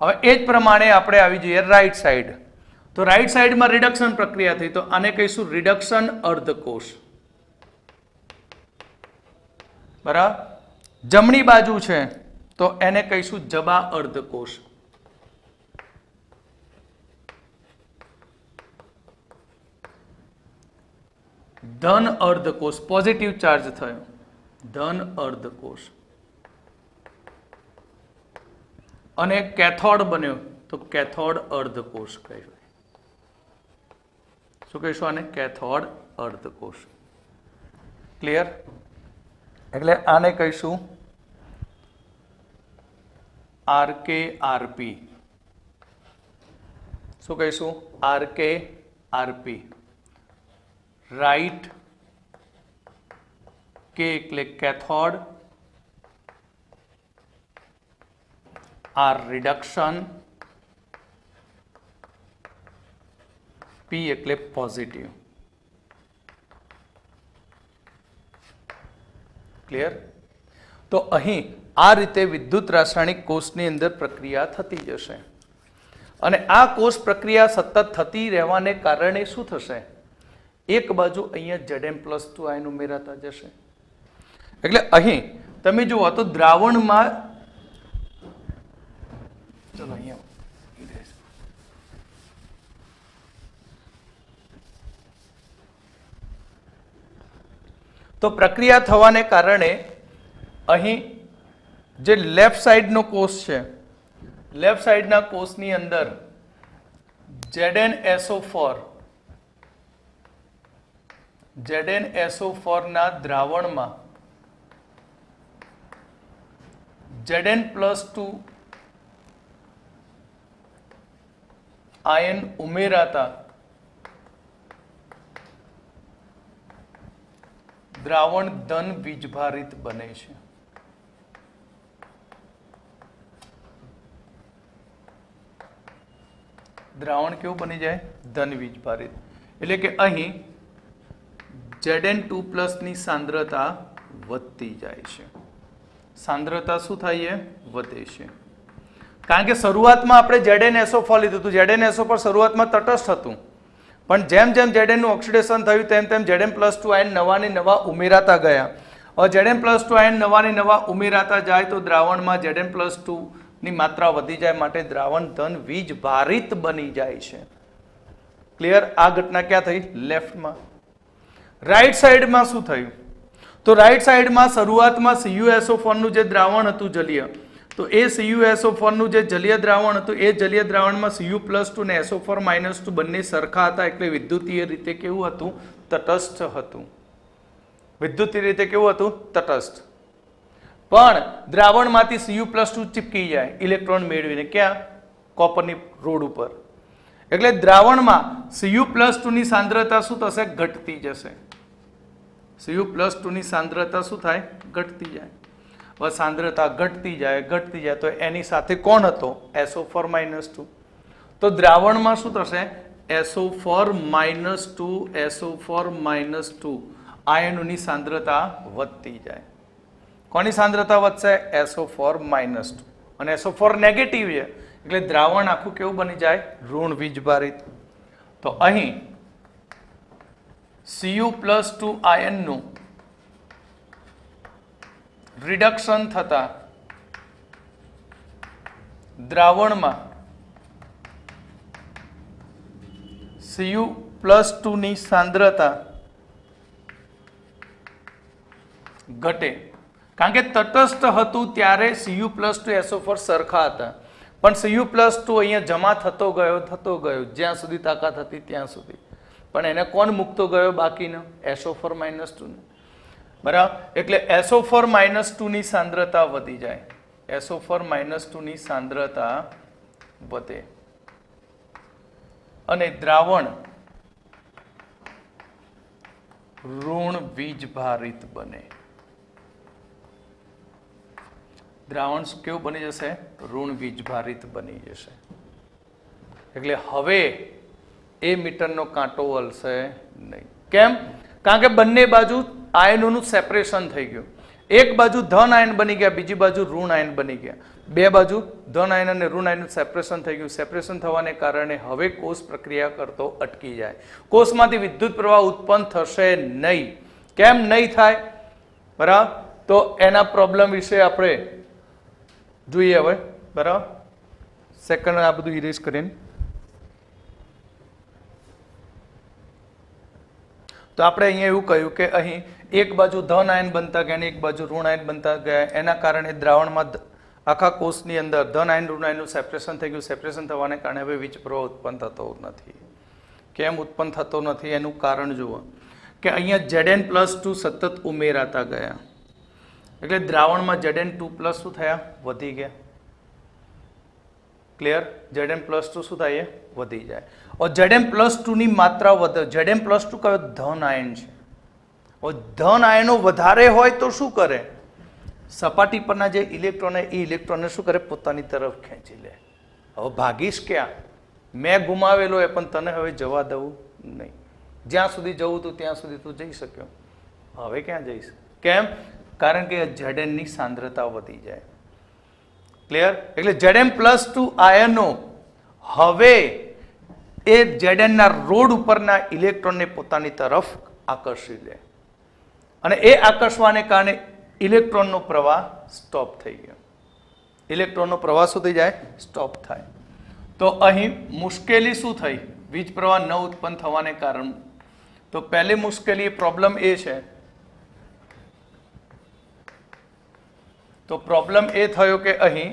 હવે એ જ પ્રમાણે આપણે આવી જઈએ રાઈટ સાઈડ. તો રાઈટ સાઈડમાં રિડક્શન પ્રક્રિયા થઈ, તો આને કહીશું રિડક્શન અર્ધકોષ. બરાબર. જમણી બાજુ છે તો એને કહીશું જબા અર્ધકોષ. ધન અર્ધકોષ, પોઝિટિવ ચાર્જ થયો, ધન અર્ધકોષ. અને કેથોડ બન્યો તો કેથોડ અર્ધકોષ કહેવાય. શું કહીશું આને? કેથોડ અર્ધકોષ. ક્લિયર? એટલે આને કહીશું RK-RP. શું કહીશું? RK-RP. રાઈટ કે એટલે કેથોડ, આર રિડક્શન, પી એટલે પોઝિટિવ. ક્લિયર? તો અહીં આ રીતે વિદ્યુત રાસાયણિક કોષની અંદર પ્રક્રિયા થતી જશે. અને આ કોષ પ્રક્રિયા સતત થતી રહેવાને કારણે શું થશે? એક બાજુ અહીંયા Zn+2 આયન ઉમેરાતા જશે. એટલે અહીં તમે જુઓ તો દ્રાવણમાં, ચલો અહીંયા, તો પ્રક્રિયા થવાને કારણે અહીં જે લેફ્ટ સાઈડનો કોષ છે, લેફ્ટ સાઈડના કોષની અંદર ZnSO4 ના દ્રાવણમાં Zn+2 આયન ઉમેરાતા દ્રાવણ ધન વીજભારિત બને છે. દ્રાવણ કેવું બની જાય? ધન વીજભારિત. એટલે કે અહીં Zn2+ ની સાંદ્રતા વધતી જાય છે. સાંદ્રતા શું થાય? વધે છે. કારણ કે શરૂઆતમાં આપણે ZnSO4 લીધું હતું. ZnSO4 શરૂઆતમાં તટસ્થ હતું, પણ જેમ જેમ Zn નું ઓક્સિડેશન થયું તેમ તેમ Zn+2 આયન નવાને નવા ઉમેરાતા ગયા. હવે Zn+2 આયન નવાને નવા ઉમેરાતા જાય તો દ્રાવણમાં Zn+2 ની માત્રા વધી જાય, માટે દ્રાવણ ધન વીજ ભારિત બની જાય છે. ક્લિયર? આ ઘટના ક્યાં થઈ? લેફ્ટમાં. રાઈટ સાઈડમાં શું થયું? તો રાઈટ સાઈડમાં શરૂઆતમાં CuSO4 નું જે દ્રાવણ હતું જલીય, તો એ CuSO4 નું જે જલીય દ્રાવણ હતું એ જલીય દ્રાવણમાં Cu+2 ને SO4-2 બંને સરખા હતા. એટલે વિદ્યુતીય રીતે કેવું હતું? તટસ્થ હતું. વિદ્યુતીય રીતે કેવું હતું? તટસ્થ. પણ દ્રાવણમાંથી Cu+2 ચીપકી જાય ઇલેક્ટ્રોન મેળવીને. ક્યાં? કોપરની રોડ ઉપર. એટલે દ્રાવણમાં Cu+2 ની સાંદ્રતા શું થશે? ઘટતી જશે. Cu+2 ની સાંદ્રતા શું થાય? ઘટતી જાય. હવે સાંદ્રતા ઘટતી જાય તો એની સાથે કોણ હતો? SO4-2. તો દ્રાવણમાં શું થશે? SO4-2 આયનોની સાંદ્રતા વધતી જાય. કોની સાંદ્રતા વધશે? SO4-2. અને SO4 નેગેટિવ છે એટલે દ્રાવણ આખું કેવું બની જાય? ઋણ વીજભારિત. તો અહીં Cu+2 આયનનું રિડક્શન થતા દ્રાવણમાં Cu+2 ની સાંદ્રતા ઘટે. કારણ કે તટસ્થ હતું ત્યારે Cu+2 SO4 સરખા હતા, પણ Cu+2 અહીંયા જમા થતો ગયો જ્યાં સુધી તાકાત હતી ત્યાં સુધી, પણ એને કોણ મૂકતો ગયો બાકીનો? SO4-2 બરાબર. એટલે SO4-2 ની સાંદ્રતા વધી જાય, SO4-2 ની સાંદ્રતા વધે અને દ્રાવણ ઋણ વીજભારિત બને. દ્રાવણ કેવું બની જશે? ઋણ વીજભારિત બની જશે. એટલે હવે એ મીટરનો કાંટો હલશે નહીં. કેમ? કારણ કે બંને બાજુ આયનોનું સેપરેશન થઈ ગયું. એક બાજુ ધન આયન બની ગયા, બીજી બાજુ ઋણ આયન બની ગયા. બે બાજુ ધન આયન અને ઋણ આયનનું સેપરેશન થઈ ગયું. સેપરેશન થવાને કારણે હવે કોષ પ્રક્રિયા કરતો અટકી જાય. કોષમાંથી વિદ્યુત પ્રવાહ ઉત્પન્ન થશે નહીં. કેમ નહીં થાય? બરાબર. તો એના પ્રોબ્લેમ વિશે આપણે જોઈએ હવે. બરાબર. સેકન્ડ આ બધું ઇરેઝ કરીને તો આપણે અહીંયા એવું કહ્યું કે અહીં એક બાજુ ધન આયન બનતા ગયા અને એક બાજુ ઋણ આયન બનતા ગયા. એના કારણે દ્રાવણમાં આખા કોષની અંદર ધન આયન ઋણ આયનનું સેપરેશન થઈ ગયું. સેપરેશન થવાને કારણે હવે વીજ પ્રવાહ ઉત્પન્ન થતો નથી. કેમ ઉત્પન્ન થતો નથી? એનું કારણ જુઓ કે અહીંયા Zn+2 સતત ઉમેરાતા ગયા, એટલે દ્રાવણમાં Zn2+ શું થયા? વધી ગયા. ક્લિયર? Zn+2 શું થાય? વધી જાય. Zn+2 ની માત્રા વધે. Zn+2 કયો? ધન આયન છે. ધન આયનો વધારે હોય તો શું કરે? સપાટી પરના જે ઇલેક્ટ્રોન એ ઇલેક્ટ્રોનને શું કરે? પોતાની તરફ ખેંચી લે. હવે ભાગીશ ક્યાં? મેં ગુમાવેલો એ પણ તને હવે જવા દઉં નહીં. જ્યાં સુધી જવું તું ત્યાં સુધી તું જઈ શક્યો, હવે ક્યાં જઈશ? કેમ? કારણ કે Zn ની સાંદ્રતા વધી જાય. ક્લિયર? એટલે Zn+2 આયનો હવે એ Zn ના રોડ ઉપરના ઇલેક્ટ્રોનને પોતાની તરફ આકર્ષી લે અને એ આકર્ષવાને કારણે ઇલેક્ટ્રોનનો પ્રવાહ સ્ટોપ થઈ ગયો. ઇલેક્ટ્રોનનો પ્રવાહ શું થઈ જાય? સ્ટોપ થાય. તો અહીં મુશ્કેલી શું થઈ? વીજ પ્રવાહ ન ઉત્પન્ન થવાને કારણે. તો પહેલી મુશ્કેલી પ્રોબ્લેમ એ છે. તો પ્રોબ્લેમ એ થયો કે અહીં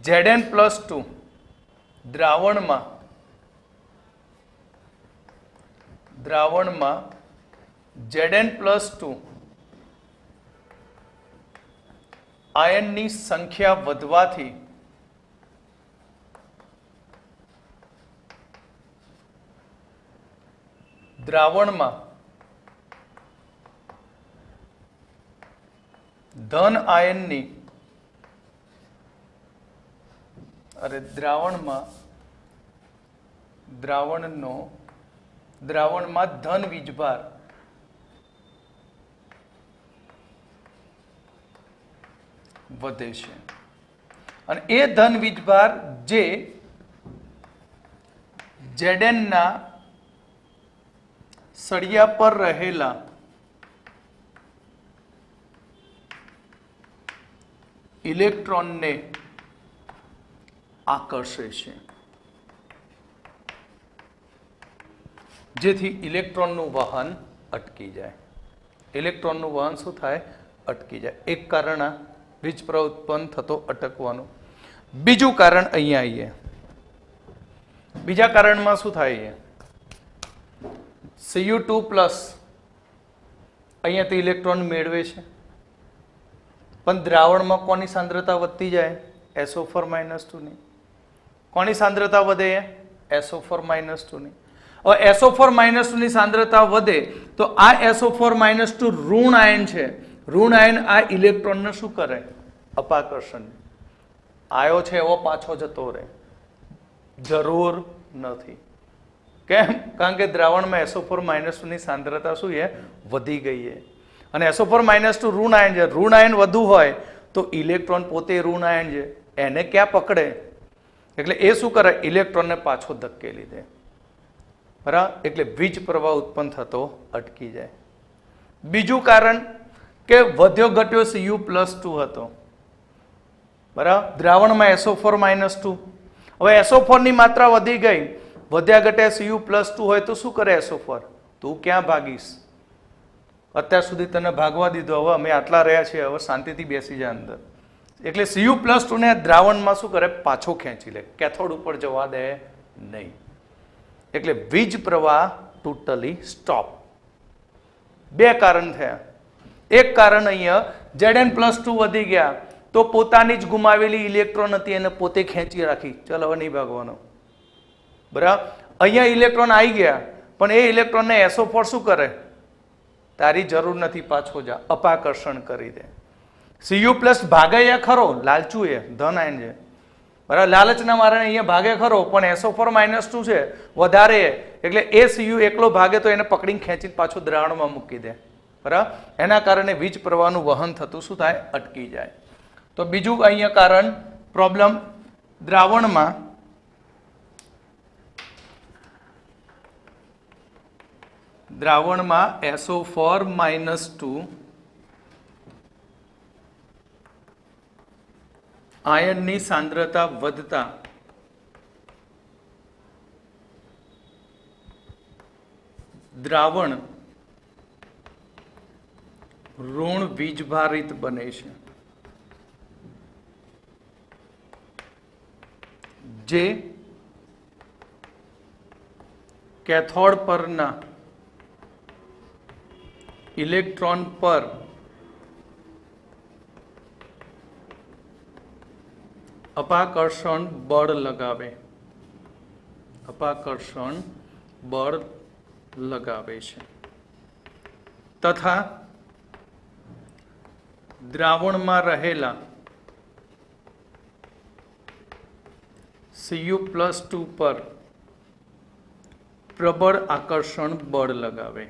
Zn+2 દ્રાવણમાં Zn+2 આયનની સંખ્યા વધવાથી દ્રાવણમાં ધન આયનની દ્રાવણમાં ધન વીજભાર વધે છે અને એ ધન વીજભાર જે Zn ના સળિયા પર રહેલા ઇલેક્ટ્રોનને આકર્ષે છે, જેથી ઇલેક્ટ્રોનનું વહન અટકી જાય. ઇલેક્ટ્રોનનું વહન શું થાય? અટકી જાય. એક કારણ આ વીજ પ્રવાહ ઉત્પન્ન થતો અટકવાનું. બીજું કારણ અહીંયા આવીએ. બીજા કારણમાં શું થાય? Cu2+ અહીંયાથી ઇલેક્ટ્રોન મેળવે છે, પણ દ્રાવણમાં કોની સાંદ્રતા વધતી જાય? SO4-2 ની. કોની સાંદ્રતા વધે? SO4-2 ની. હવે SO4-2 ની સાંદ્રતા વધે તો આ SO4-2 ઋણ આયન છે. ઋણ આયન આ ઇલેક્ટ્રોનને શું કરે? અપાકર્ષણ. આયો છે એવો પાછો જતો રહે, જરૂર નથી. કેમ? કારણ કે દ્રાવણમાં SO4-2 ની સાંદ્રતા શું છે? વધી ગઈ છે. અને SO4-2 ઋણ આયન છે. ઋણ આયન વધુ હોય તો ઇલેક્ટ્રોન પોતે ઋણ આયન છે, એને ક્યાં પકડે? એટલે એ શું કરે? ઇલેક્ટ્રોનને પાછો ધકેલી દે. બરાબર, એટલે વીજ પ્રવાહ ઉત્પન્ન થતો અટકી જાય. બીજું કારણ કે વધ્યો ઘટ્યો Cu+2 હતો. બરાબર, દ્રાવણમાં SO4-2. હવે SO4 ની માત્રા વધી ગઈ, વધ્યા ઘટ્યા Cu+2 હોય તો શું કરે SO4? તું ક્યાં ભાગીશ? અત્યાર સુધી તને ભાગવા દીધો, હવે અમે આટલા રહ્યા છીએ, હવે શાંતિથી બેસી જા અંદર. એટલે Cu+2 ને દ્રાવણમાં શું કરે? પાછો ખેંચી લે, કેથોડ ઉપર જવા દે નહીં. એટલે વીજ પ્રવાહ ટોટલી સ્ટોપ. બે કારણ થયા. એક કારણ અહીંયા Zn+2 વધી ગયા તો પોતાની જ ગુમાવેલી ઇલેક્ટ્રોન હતી એને પોતે ખેંચી રાખી, ચાલ હવે નહીં ભાગવાનો. બરાબર, અહીંયા ઇલેક્ટ્રોન આવી ગયા પણ એ ઇલેક્ટ્રોનને SO4 શું કરે? તારી જરૂર નથી, પાછો જા, અપાકર્ષણ કરી દે. Cu+ ભાગે ખરો, લાલચું એ ધન આયન છે. બરાબર, લાલચના કારણે અહીંયા ભાગે ખરો પણ SO4-2 છે વધારે, એટલે એ Cu એકલો ભાગે તો એને પકડીને ખેંચીને પાછો દ્રાવણમાં મૂકી દે. બરાબર, એના કારણે વીજ પ્રવાહનું વહન થતું શું થાય? અટકી જાય. તો બીજું અહીંયા કારણ પ્રોબ્લેમ, દ્રાવણમાં SO4-2 આયનની સાંદ્રતા વધતા દ્રાવણ ઋણ વીજભારિત બને છે, જે કેથોડ પરના ઇલેક્ટ્રોન પર અપાકર્ષણ બળ લગાવે છે તથા દ્રાવણમાં રહેલા Cu+2 પર પ્રબળ આકર્ષણ બળ લગાવે.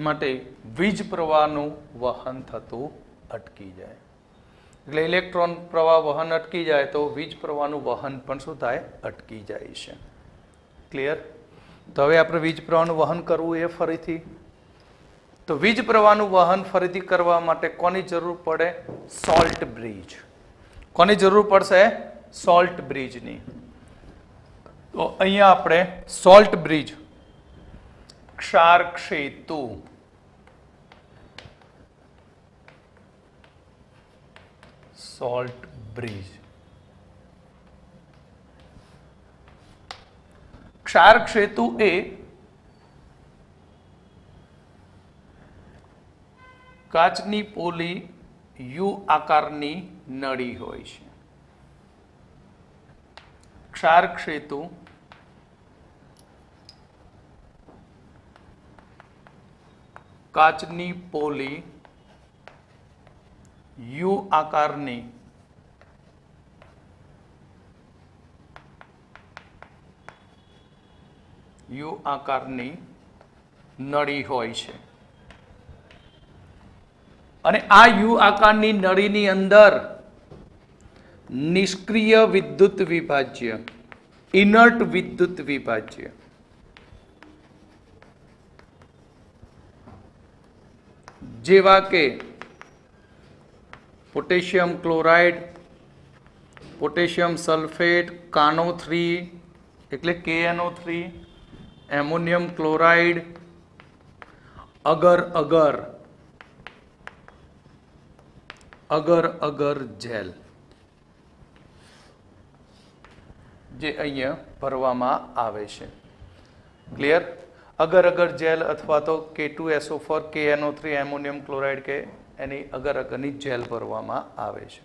માટે વીજ પ્રવાહનું વહન થતું અટકી જાય. એટલે ઇલેક્ટ્રોન પ્રવાહ વહન અટકી જાય તો વીજ પ્રવાહનું વહન પણ શું થાય? અટકી જાય છે. ક્લિયર? તો હવે આપણે વીજ પ્રવાહનું વહન કરવું એ ફરીથી, તો વીજ પ્રવાહનું વહન ફરીથી કરવા માટે કોની જરૂર પડે? Salt bridge. કોની જરૂર પડશે? સોલ્ટ બ્રિજની. તો અહીંયા આપણે સોલ્ટ બ્રિજ, ક્ષાર સેતુ, સોલ્ટ બ્રિજ. ક્ષાર સેતુ એ કાચની પોલી યુ આકારની નળી હોય છે. ક્ષાર સેતુ કાચની પોલી યુ આકારની નળી હોય છે અને આ યુ આકારની નળીની અંદર નિષ્ક્રિય વિદ્યુત વિભાજ્ય, ઇનર્ટ વિદ્યુત વિભાજ્ય જેવા કે potassium chloride, potassium sulphate, KNO3 એટલે KNO3, એમોનિયમ ક્લોરાઇડ, અગર જેલ જે અહીંયા ભરવામાં આવે છે. ક્લિયર? અગર જેલ અથવા તો K2SO4, KNO3, એમોનિયમ ક્લોરાઇડ કે એની અગરની જેલ ભરવામાં આવે છે.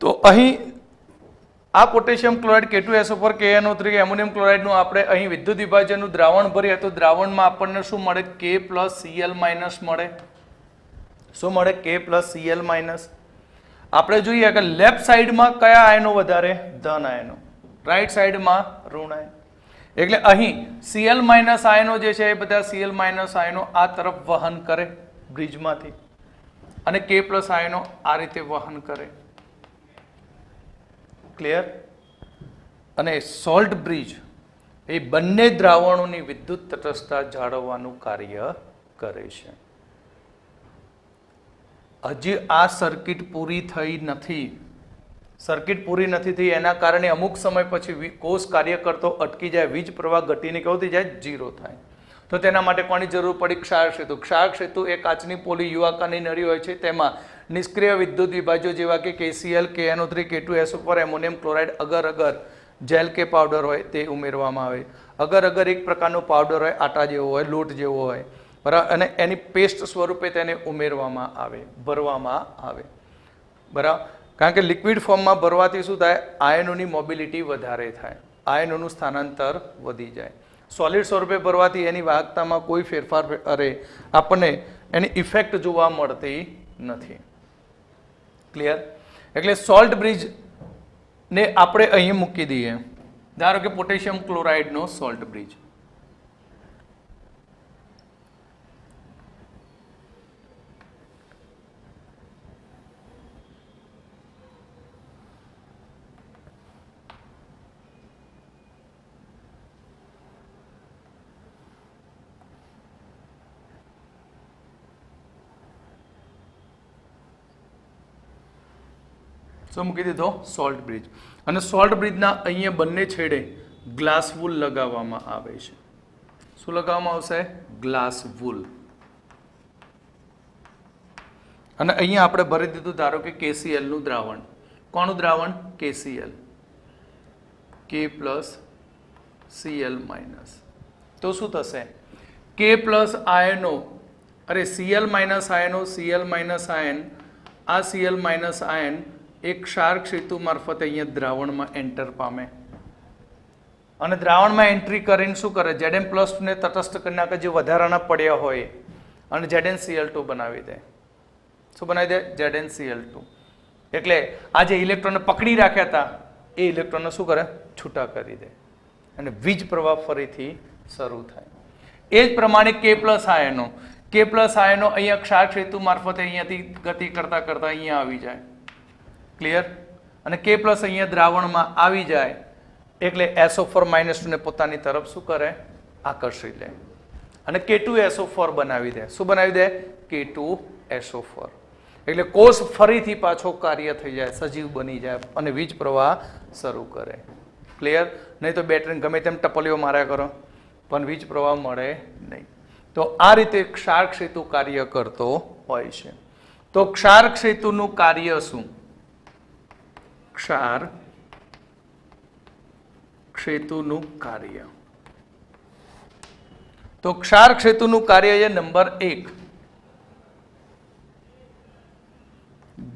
તો અહીં આ potassium chloride, K2SO4, KNO3, ammonium ક્લોરાઇડનું આપણે અહીં વિદ્યુત વિભાજનનું દ્રાવણ ભરીએ તો દ્રાવણમાં આપણને શું મળે? K+Cl- મળે. શું મળે? K+Cl-. આપણે જોઈએ કે લેફ્ટ સાઈડમાં કયા આયનો વધારે? ધન આયનો. રાઈટ સાઈડમાં ઋણ આયન. એટલે અહીં Cl- આયનો જે છે એ બધા Cl- આયનો આ તરફ વહન કરે બ્રિજમાંથી અને K પ્લસ આયનો આ રીતે વહન કરે. ક્લિયર? અને સોલ્ટ બ્રિજ એ બંને દ્રાવણોની વિદ્યુત તટસ્થતા જાળવવાનું કાર્ય કરે છે. હજી આ સર્કિટ પૂરી થઈ નથી. સર્કિટ પૂરી નથી થઈ એના કારણે અમુક સમય પછી કોષ કાર્ય કરતો અટકી જાય, વીજ પ્રવાહ ઘટીને કેવું થઈ જાય? 0 થાય. તો તેના માટે કોની જરૂર પડી? ક્ષારક સેતુ. ક્ષારક સેતુ એ કાચની પોલી યુવાકારની નળી હોય છે, તેમાં નિષ્ક્રિય વિદ્યુત વિભાજ્યો જેવા કે KCl, KNO3, K2SO4, ammonium chloride, અગર અગર જેલ કે પાવડર હોય તે ઉમેરવામાં આવે. અગર અગર એક પ્રકારનો પાવડર હોય, આટા જેવો હોય, લોટ જેવો હોય, બરાબર, અને એની પેસ્ટ સ્વરૂપે તેને ઉમેરવામાં આવે, ભરવામાં આવે, બરાબર. કારણ કે લિક્વિડ ફોર્મમાં ભરવાથી શું થાય? આયનોની મોબિલિટી વધારે થાય, આયનોનું સ્થાનાંતર વધી જાય. સોલિડ સ્વરૂપે ભરવાથી એની વાહકતામાં કોઈ ફેરફાર આપણને એની ઇફેક્ટ જોવા મળતી નથી. ક્લિયર? એટલે સોલ્ટ બ્રિજ ને આપણે અહીં મૂકી દઈએ. ધારો કે પોટેશિયમ ક્લોરાઇડનો સોલ્ટ બ્રિજ. મૂકી દીધો સોલ્ટ બ્રિજ. અને સોલ્ટ બ્રિજના અહીંયા બંને છેડે ગ્લાસ વૂલ લગાવવામાં આવે છે. શું લગાવવામાં આવશે? Glass wool. અને અહીંયા આપણે ભરી દીધું, ધારો કે KCl નું દ્રાવણ. કોનું દ્રાવણ? KCl, K plus Cl minus. તો શું થશે? K પ્લસ આયનો, અરે Cl માઇનસ આયનો, Cl માઇનસ આયન, આ Cl માઇનસ આયન એક ક્ષારક સેતુ મારફતે અહીંયા દ્રાવણમાં એન્ટર પામે. અને દ્રાવણમાં એન્ટ્રી કરીને શું કરે? Zn પ્લસ ને તટસ્થ કરી નાખે, જે વધારાના પડ્યા હોય, અને ZnCl2 બનાવી દે. શું બનાવી દે? ZnCl2. એટલે આ જે ઇલેક્ટ્રોનને પકડી રાખ્યા હતા એ ઇલેક્ટ્રોનને શું કરે? છૂટા કરી દે, અને વીજ પ્રવાહ ફરીથી શરૂ થાય. એ જ પ્રમાણે K પ્લસ આયનો, K પ્લસ આયનો અહીંયા ક્ષારક સેતુ મારફતે અહીંયાથી ગતિ કરતા કરતા અહીંયા આવી જાય. ક્લિયર? અને K પ્લસ અહીંયા દ્રાવણમાં આવી જાય એટલે SO4 માઇનસ ને પોતાની તરફ શું કરે? આકર્ષી લે, અને K2SO4 બનાવી દે. શું બનાવી દે? K2SO4. એટલે કોષ ફરીથી પાછો કાર્ય થઈ જાય, સજીવ બની જાય, અને વીજ પ્રવાહ શરૂ કરે. ક્લિયર? નહીં તો બેટરી ગમે તેમ ટપલીઓ માર્યા કરો પણ વીજ પ્રવાહ મળે નહીં. તો આ રીતે ક્ષારક સેતુ કાર્ય કરતો હોય છે. તો ક્ષારક સેતુનું કાર્ય શું? ક્ષાર સેતુનું કાર્ય. તો ક્ષારક સેતુનું કાર્ય છે નંબર 1,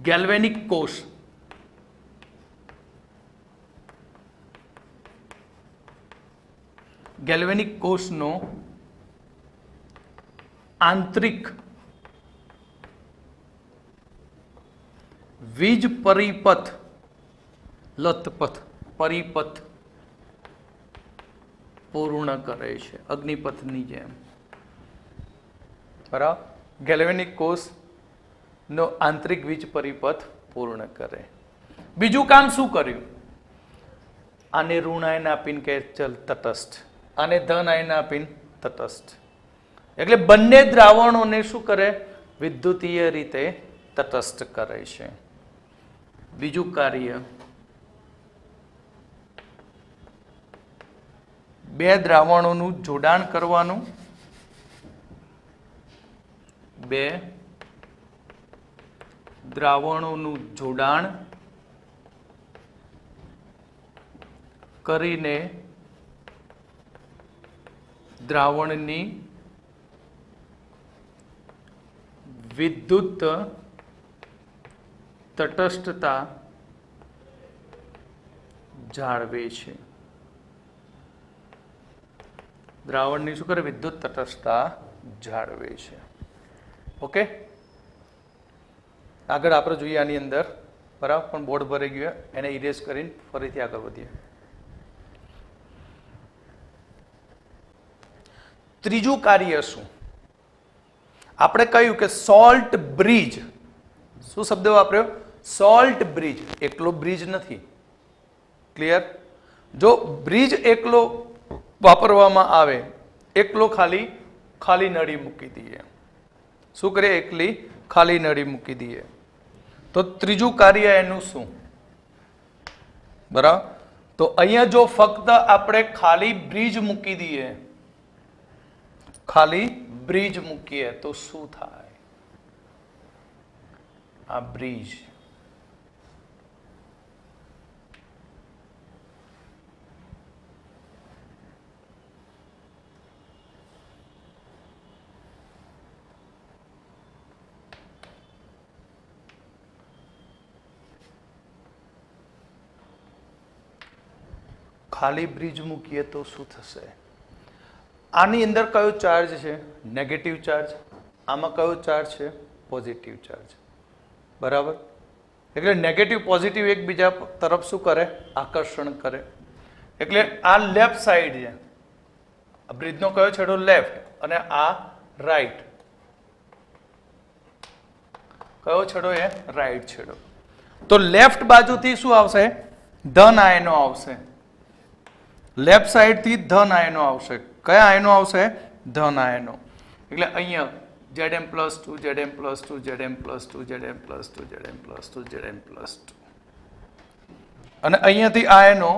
ગેલ્વેનિક કોષ. ગેલ્વેનિક કોષનો આંતરિક વીજ પરિપથ, લથપથ, પરિપથ પૂર્ણ કરે છે, અગ્નિપથની જેમ. બરાબર? ગેલ્વેનિક કોષ નો આંતરિક વીજ પરિપથ પૂર્ણ કરે. બીજું કામ શું કર્યું? આને ઋણ આયન આપીને કે ચલ તટસ્થ, આને ધન આયન આપીને તટસ્થ. એટલે બંને દ્રાવણોને શું કરે? વિદ્યુતીય રીતે તટસ્થ કરે છે. બીજું કાર્ય, બે દ્રાવણોનું જોડાણ કરવાનું, બે દ્રાવણોનું જોડાણ કરીને દ્રાવણની વિદ્યુત તટસ્થતા જાળવે છે. દ્રાવણની શું કરે? વિદ્યુત તટસ્થતા જાળવે છે. ઓકે, આગળ આપણે જોઈએ આની અંદર. બરાબર? પણ બોર્ડ ભરાઈ ગયું, એને ઇરેઝ કરીને ફરીથી આગળ વધીએ. ત્રીજું કાર્ય શું? આપણે કહ્યું કે સોલ્ટ બ્રિજ શું શબ્દ વાપર્યો? Salt bridge. એકલો બ્રિજ નથી. ક્લિયર? જો બ્રિજ એકલો વાપરવામાં આવે, એકલો ખાલી નળી મૂકી દઈએ. શું કરીએ? એકલી ખાલી નળી મૂકી દઈએ તો ત્રીજું કાર્ય એનું શું? બરાબર. તો અહીંયા જો ફક્ત આપણે ખાલી બ્રિજ મૂકી દઈએ, ખાલી બ્રિજ મૂકીએ તો શું થાય? આ બ્રિજ ખાલી બ્રિજ મૂકીએ તો શું થશે? આની અંદર કયો ચાર્જ છે? Negative charge. આમાં કયો ચાર્જ છે? Positive charge. બરાબર. એટલે નેગેટિવ પોઝિટિવ એકબીજા તરફ શું કરે? આકર્ષણ કરે. એટલે આ લેફ્ટ સાઈડ છે. બ્રિજનો કયો છેડો? લેફ્ટ. અને આ રાઈટ. કયો છેડો? એ રાઈટ છેડો. તો લેફ્ટ બાજુથી શું આવશે? ધન આયનો આવશે. લેફ્ટ સાઈડથી ધન આયનો આવશે. કયા આયનો આવશે? ધન આયનો. એટલે અહીંયા Zm+2, Zm+2, Zm+2, Zm+2, Zm+2, Zm+2. અને અહીંયાથી આયનો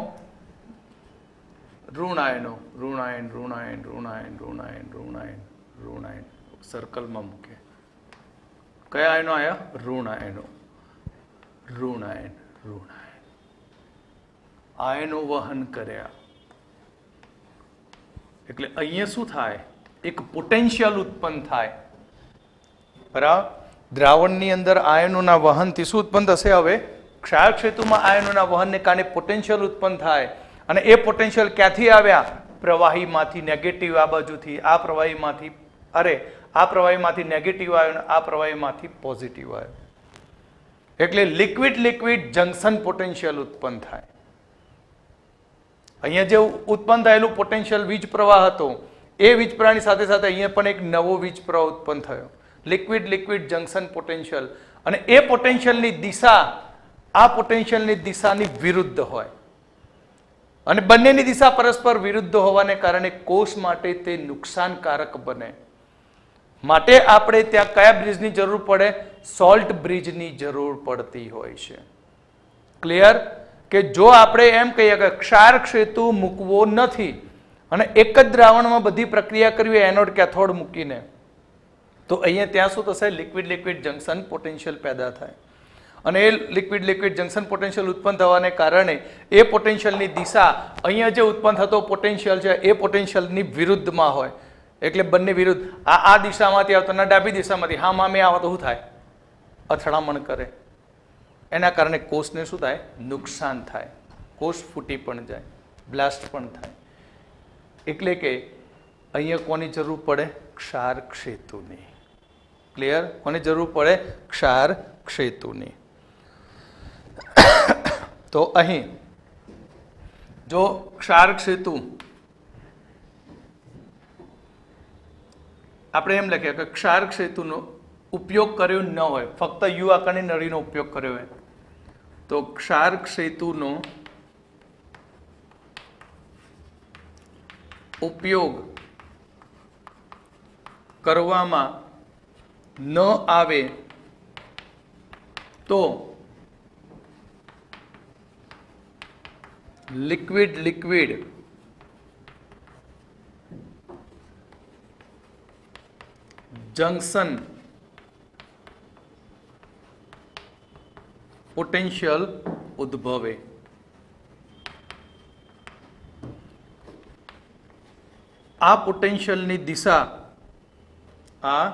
ઋણ આયનો, ઋણાયન, ઋણાયન, ઋણાયન, ઋણાયન, ઋણાયન, ઋણાયન સર્કલમાં મૂકે. કયા આયનો આયા? ઋણ આયનો. ઋણાયન, ઋણાયન. આયનો વહન કર્યા. એટલે અહીંયા શું થાય? એક પોટેન્શિયલ ઉત્પન્ન થાય. બરાબર. દ્રાવણની અંદર આયનોના વહનથી શું ઉત્પન્ન થશે? હવે ક્ષાર ક્ષેત્રમાં આયનોના વહનને કારણે પોટેન્શિયલ ઉત્પન્ન થાય. અને એ પોટેન્શિયલ ક્યાંથી આવ્યા? પ્રવાહીમાંથી નેગેટિવ આ બાજુથી, આ પ્રવાહીમાંથી આ પ્રવાહીમાંથી નેગેટિવ આવ્યો, આ પ્રવાહીમાંથી પોઝિટિવ આવ્યો. એટલે લિક્વિડ લિક્વિડ જંક્શન પોટેન્શિયલ ઉત્પન્ન થાય. અહીંયા જે ઉત્પન્ન થયેલું પોટેન્શિયલ વીજ પ્રવાહ હતો, એ વીજ પ્રવાહની સાથે સાથે અહીંયા પણ એક નવો વીજ પ્રવાહ ઉત્પન્ન થયો. Liquid liquid junction potential. અને એ પોટેન્શિયલની દિશા આ પોટેન્શિયલની દિશાની વિરુદ્ધ હોય. અને બંનેની દિશા પરસ્પર વિરુદ્ધ હોવાને કારણે કોષ માટે તે નુકસાનકારક બને. માટે આપણે ત્યાં કયા બ્રિજની જરૂર પડે? સોલ્ટ બ્રિજની જરૂર પડતી હોય છે. ક્લિયર? કે જો આપણે એમ કહીએ કે ક્ષાર ક્ષેતુ મૂકવો નથી અને એક જ દ્રાવણમાં બધી પ્રક્રિયા કરવી હોય એનોડ કેથોડ મૂકીને, તો અહીંયા ત્યાં શું થશે? લિક્વિડ લિક્વિડ જંક્શન પોટેન્શિયલ પેદા થાય. અને એ લિક્વિડ લિક્વિડ જંક્શન પોટેન્શિયલ ઉત્પન્ન થવાને કારણે એ પોટેન્શિયલની દિશા અહીંયા જે ઉત્પન્ન થતો પોટેન્શિયલ છે એ પોટેન્શિયલની વિરુદ્ધમાં હોય. એટલે બંને વિરુદ્ધ. આ દિશામાંથી આવતો ના ડાબી દિશામાંથી હા મામે આવે તો શું થાય? અથડામણ કરે. એના કારણે કોષને શું થાય? નુકસાન થાય. કોષ ફૂટી પણ જાય, બ્લાસ્ટ પણ થાય. એટલે કે અહીંયા કોની જરૂર પડે? ક્ષાર ક્ષેતુની. ક્લિયર? કોની જરૂર પડે? ક્ષાર ક્ષેતુની. તો અહીં જો ક્ષાર ક્ષેતુ આપણે એમ લખીએ કે ક્ષાર ક્ષેતુનો ઉપયોગ કર્યો ન હોય, ફક્ત યુ આકારની નળીનો ઉપયોગ કર્યો હોય, તો ક્ષાર ક્ષેતુનો ઉપયોગ કરવામાં ન આવે તો લિક્વિડ લિક્વિડ જંક્શન પોટેન્શિયલ ઉદ્ભવે. આ પોટેન્શિયલની દિશા આ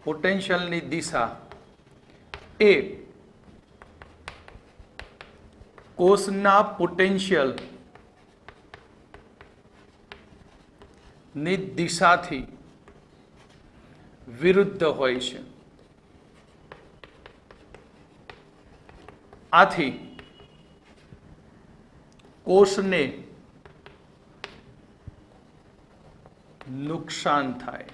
પોટેન્શિયલની દિશા એ કોષના પોટેન્શિયલ ની દિશાથી વિરુદ્ધ હોય છે. આથી કોષને નુકસાન થાય,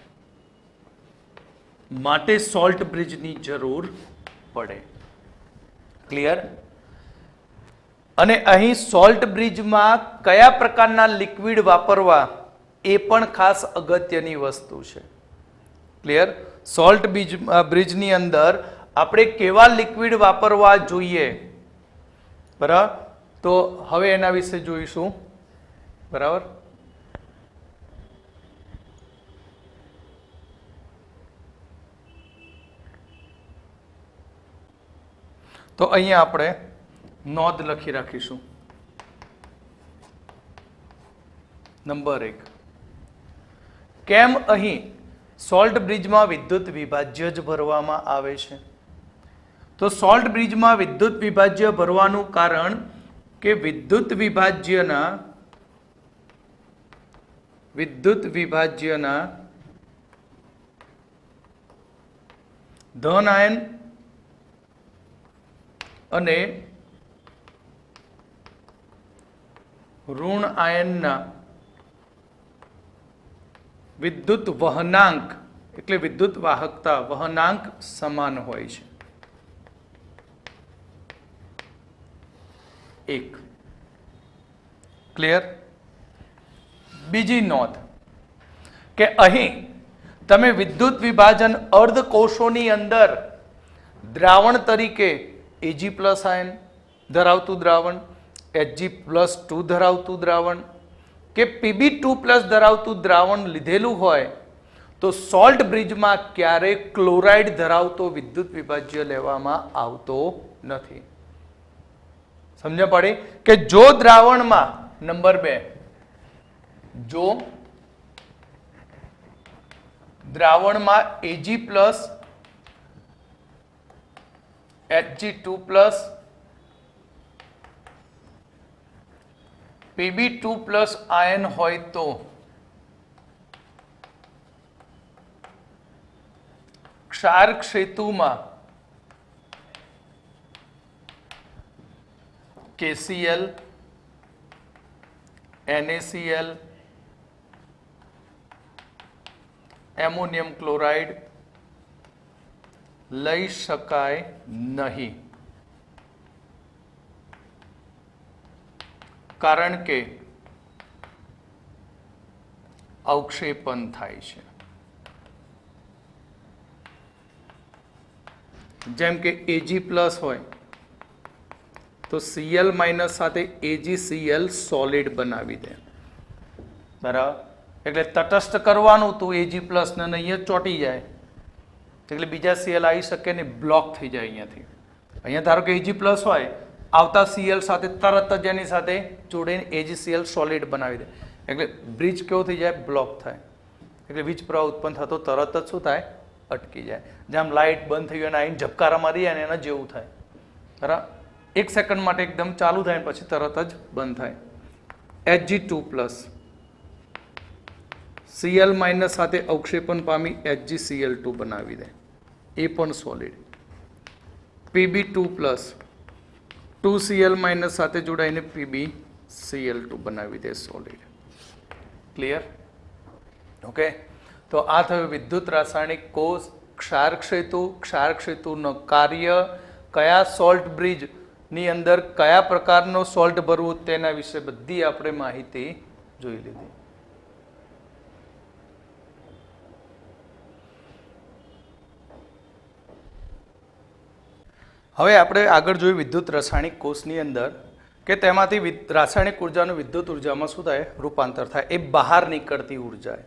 માટે સોલ્ટ બ્રિજની જરૂર પડે. ક્લિયર? અને અહીં સોલ્ટ બ્રિજમાં કયા પ્રકારના લિક્વિડ વાપરવા એ પણ ખાસ અગત્યની વસ્તુ છે. ક્લિયર? સોલ્ટ બ્રિજની અંદર આપણે કેવા લિક્વિડ વાપરવા જોઈએ, બરાબર? તો હવે એના વિશે જોઈશું. બરાબર? તો અહીંયા આપણે નોંધ લખી રાખીશું. નંબર 1, કેમ અહીં સોલ્ટ બ્રિજમાં વિદ્યુત વિભાજ્ય જ ભરવામાં આવે છે? તો સોલ્ટ બ્રિજમાં વિદ્યુત વિભાજ્ય ભરવાનું કારણ કે વિદ્યુત વિભાજ્યના ધન આયન અને ઋણ આયનના વિદ્યુત વહનાંક એટલે વિદ્યુત વાહકતા વહનાંક સમાન હોય છે. 1. ક્લિયર? બીજી નોંધ કે અહીં તમે વિદ્યુત વિભાજન અર્ધકોષોની અંદર દ્રાવણ તરીકે Ag+ આયન ધરાવતું દ્રાવણ, Hg+2 ધરાવતું દ્રાવણ કે Pb2+ ધરાવતું દ્રાવણ લીધેલું હોય તો સોલ્ટ બ્રિજમાં ક્યારેય ક્લોરાઇડ ધરાવતો વિદ્યુત વિભાજ્ય લેવામાં આવતો નથી. સમજણ પડી? કે જો દ્રાવણમાં નંબર 2, જો દ્રાવણમાં Ag+, Hg2+, Pb2+ આયન હોય તો ક્ષાર ક્ષેતુમાં KCl, NaCl, એમોનિયમ ક્લોરાઇડ લઈ શકાય નહીં, કારણ કે અવક્ષેપણ થાય છે. જેમ કે Ag+ હોય તો Cl- સાથે AgCl સોલિડ બનાવી દે. બરાબર? એટલે તટસ્થ કરવાનું તો Ag+ ને અહીંયા ચોંટી જાય એટલે બીજા Cl આવી શકે ને બ્લોક થઈ જાય અહીંયાથી. અહીંયા ધારો કે Ag+ હોય, આવતા Cl સાથે તરત જ એની સાથે જોડીને AgCl સોલિડ બનાવી દે એટલે બ્રિજ કેવો થઈ જાય? બ્લોક થાય. એટલે વીજ પ્રવાહ ઉત્પન્ન થતો તરત જ શું થાય? અટકી જાય. જેમ લાઇટ બંધ થઈ ગઈ અને આવીને ઝબકારા મારી જાય ને એના જેવું થાય. બરાબર? 1 સેકન્ડ માટે એકદમ ચાલુ થાય પછી તરત જ બંધ થાય. Hg2+, Cl- સાથે અવક્ષેપણ પામી HgCl2 બનાવી દે, એ પણ સોલિડ. Pb2+, 2Cl- સાથે જોડાઈને PbCl2 બનાવી દે, સોલિડ. ક્લિયર? ઓકે? તો આ થયું વિદ્યુત રાસાયણિક કોષ, ક્ષારક્ષેતુ, ક્ષારક્ષેતુનું કાર્ય, કયા સોલ્ટ બ્રિજ ની અંદર કયા પ્રકારનો સોલ્ટ ભરવું તેના વિશે બધી આપણે માહિતી જોઈ લીધી. હવે આપણે આગળ જોયું વિદ્યુત રાસાયણિક કોષની અંદર કે તેમાંથી રાસાયણિક ઉર્જાનું વિદ્યુત ઉર્જામાં શું થાય? રૂપાંતર થાય. એ બહાર નીકળતી ઉર્જા.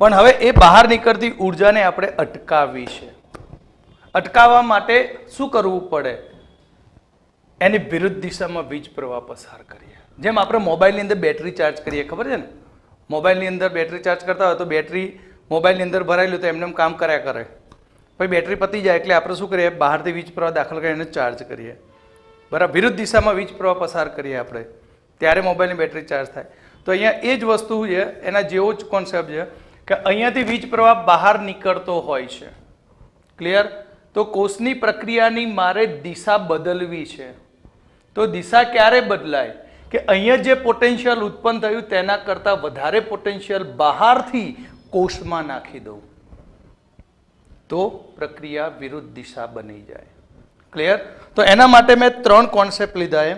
પણ હવે એ બહાર નીકળતી ઉર્જાને આપણે અટકાવવી છે. અટકાવવા માટે શું કરવું પડે? એની વિરુદ્ધ દિશામાં વીજ પ્રવાહ પસાર કરીએ. જેમ આપણે મોબાઈલની અંદર બેટરી ચાર્જ કરીએ, ખબર છે ને? મોબાઈલની અંદર બેટરી ચાર્જ કરતા હોય તો બેટરી મોબાઈલની અંદર ભરાયેલું તો એમને કામ કર્યા કરે. પછી બેટરી પતી જાય એટલે આપણે શું કરીએ? બહારથી વીજ પ્રવાહ દાખલ કરીને ચાર્જ કરીએ. બરાબર? વિરુદ્ધ દિશામાં વીજ પ્રવાહ પસાર કરીએ આપણે, ત્યારે મોબાઈલની બેટરી ચાર્જ થાય. તો અહીંયા એ જ વસ્તુ છે, એના જેવો જ કોન્સેપ્ટ છે કે અહીંયાથી વીજ પ્રવાહ બહાર નીકળતો હોય છે. ક્લિયર? તો કોષની પ્રક્રિયાની મારે દિશા બદલવી છે. તો દિશા ક્યારે બદલાય? કે અહીંયા જે પોટેન્શિયલ ઉત્પન્ન થયું તેના કરતાં વધારે પોટેન્શિયલ બહારથી કોષમાં નાખી દઉં તો પ્રક્રિયા વિરુદ્ધ દિશા બની જાય. ક્લિયર? તો એના માટે મેં 3 કોન્સેપ્ટ લીધા છે.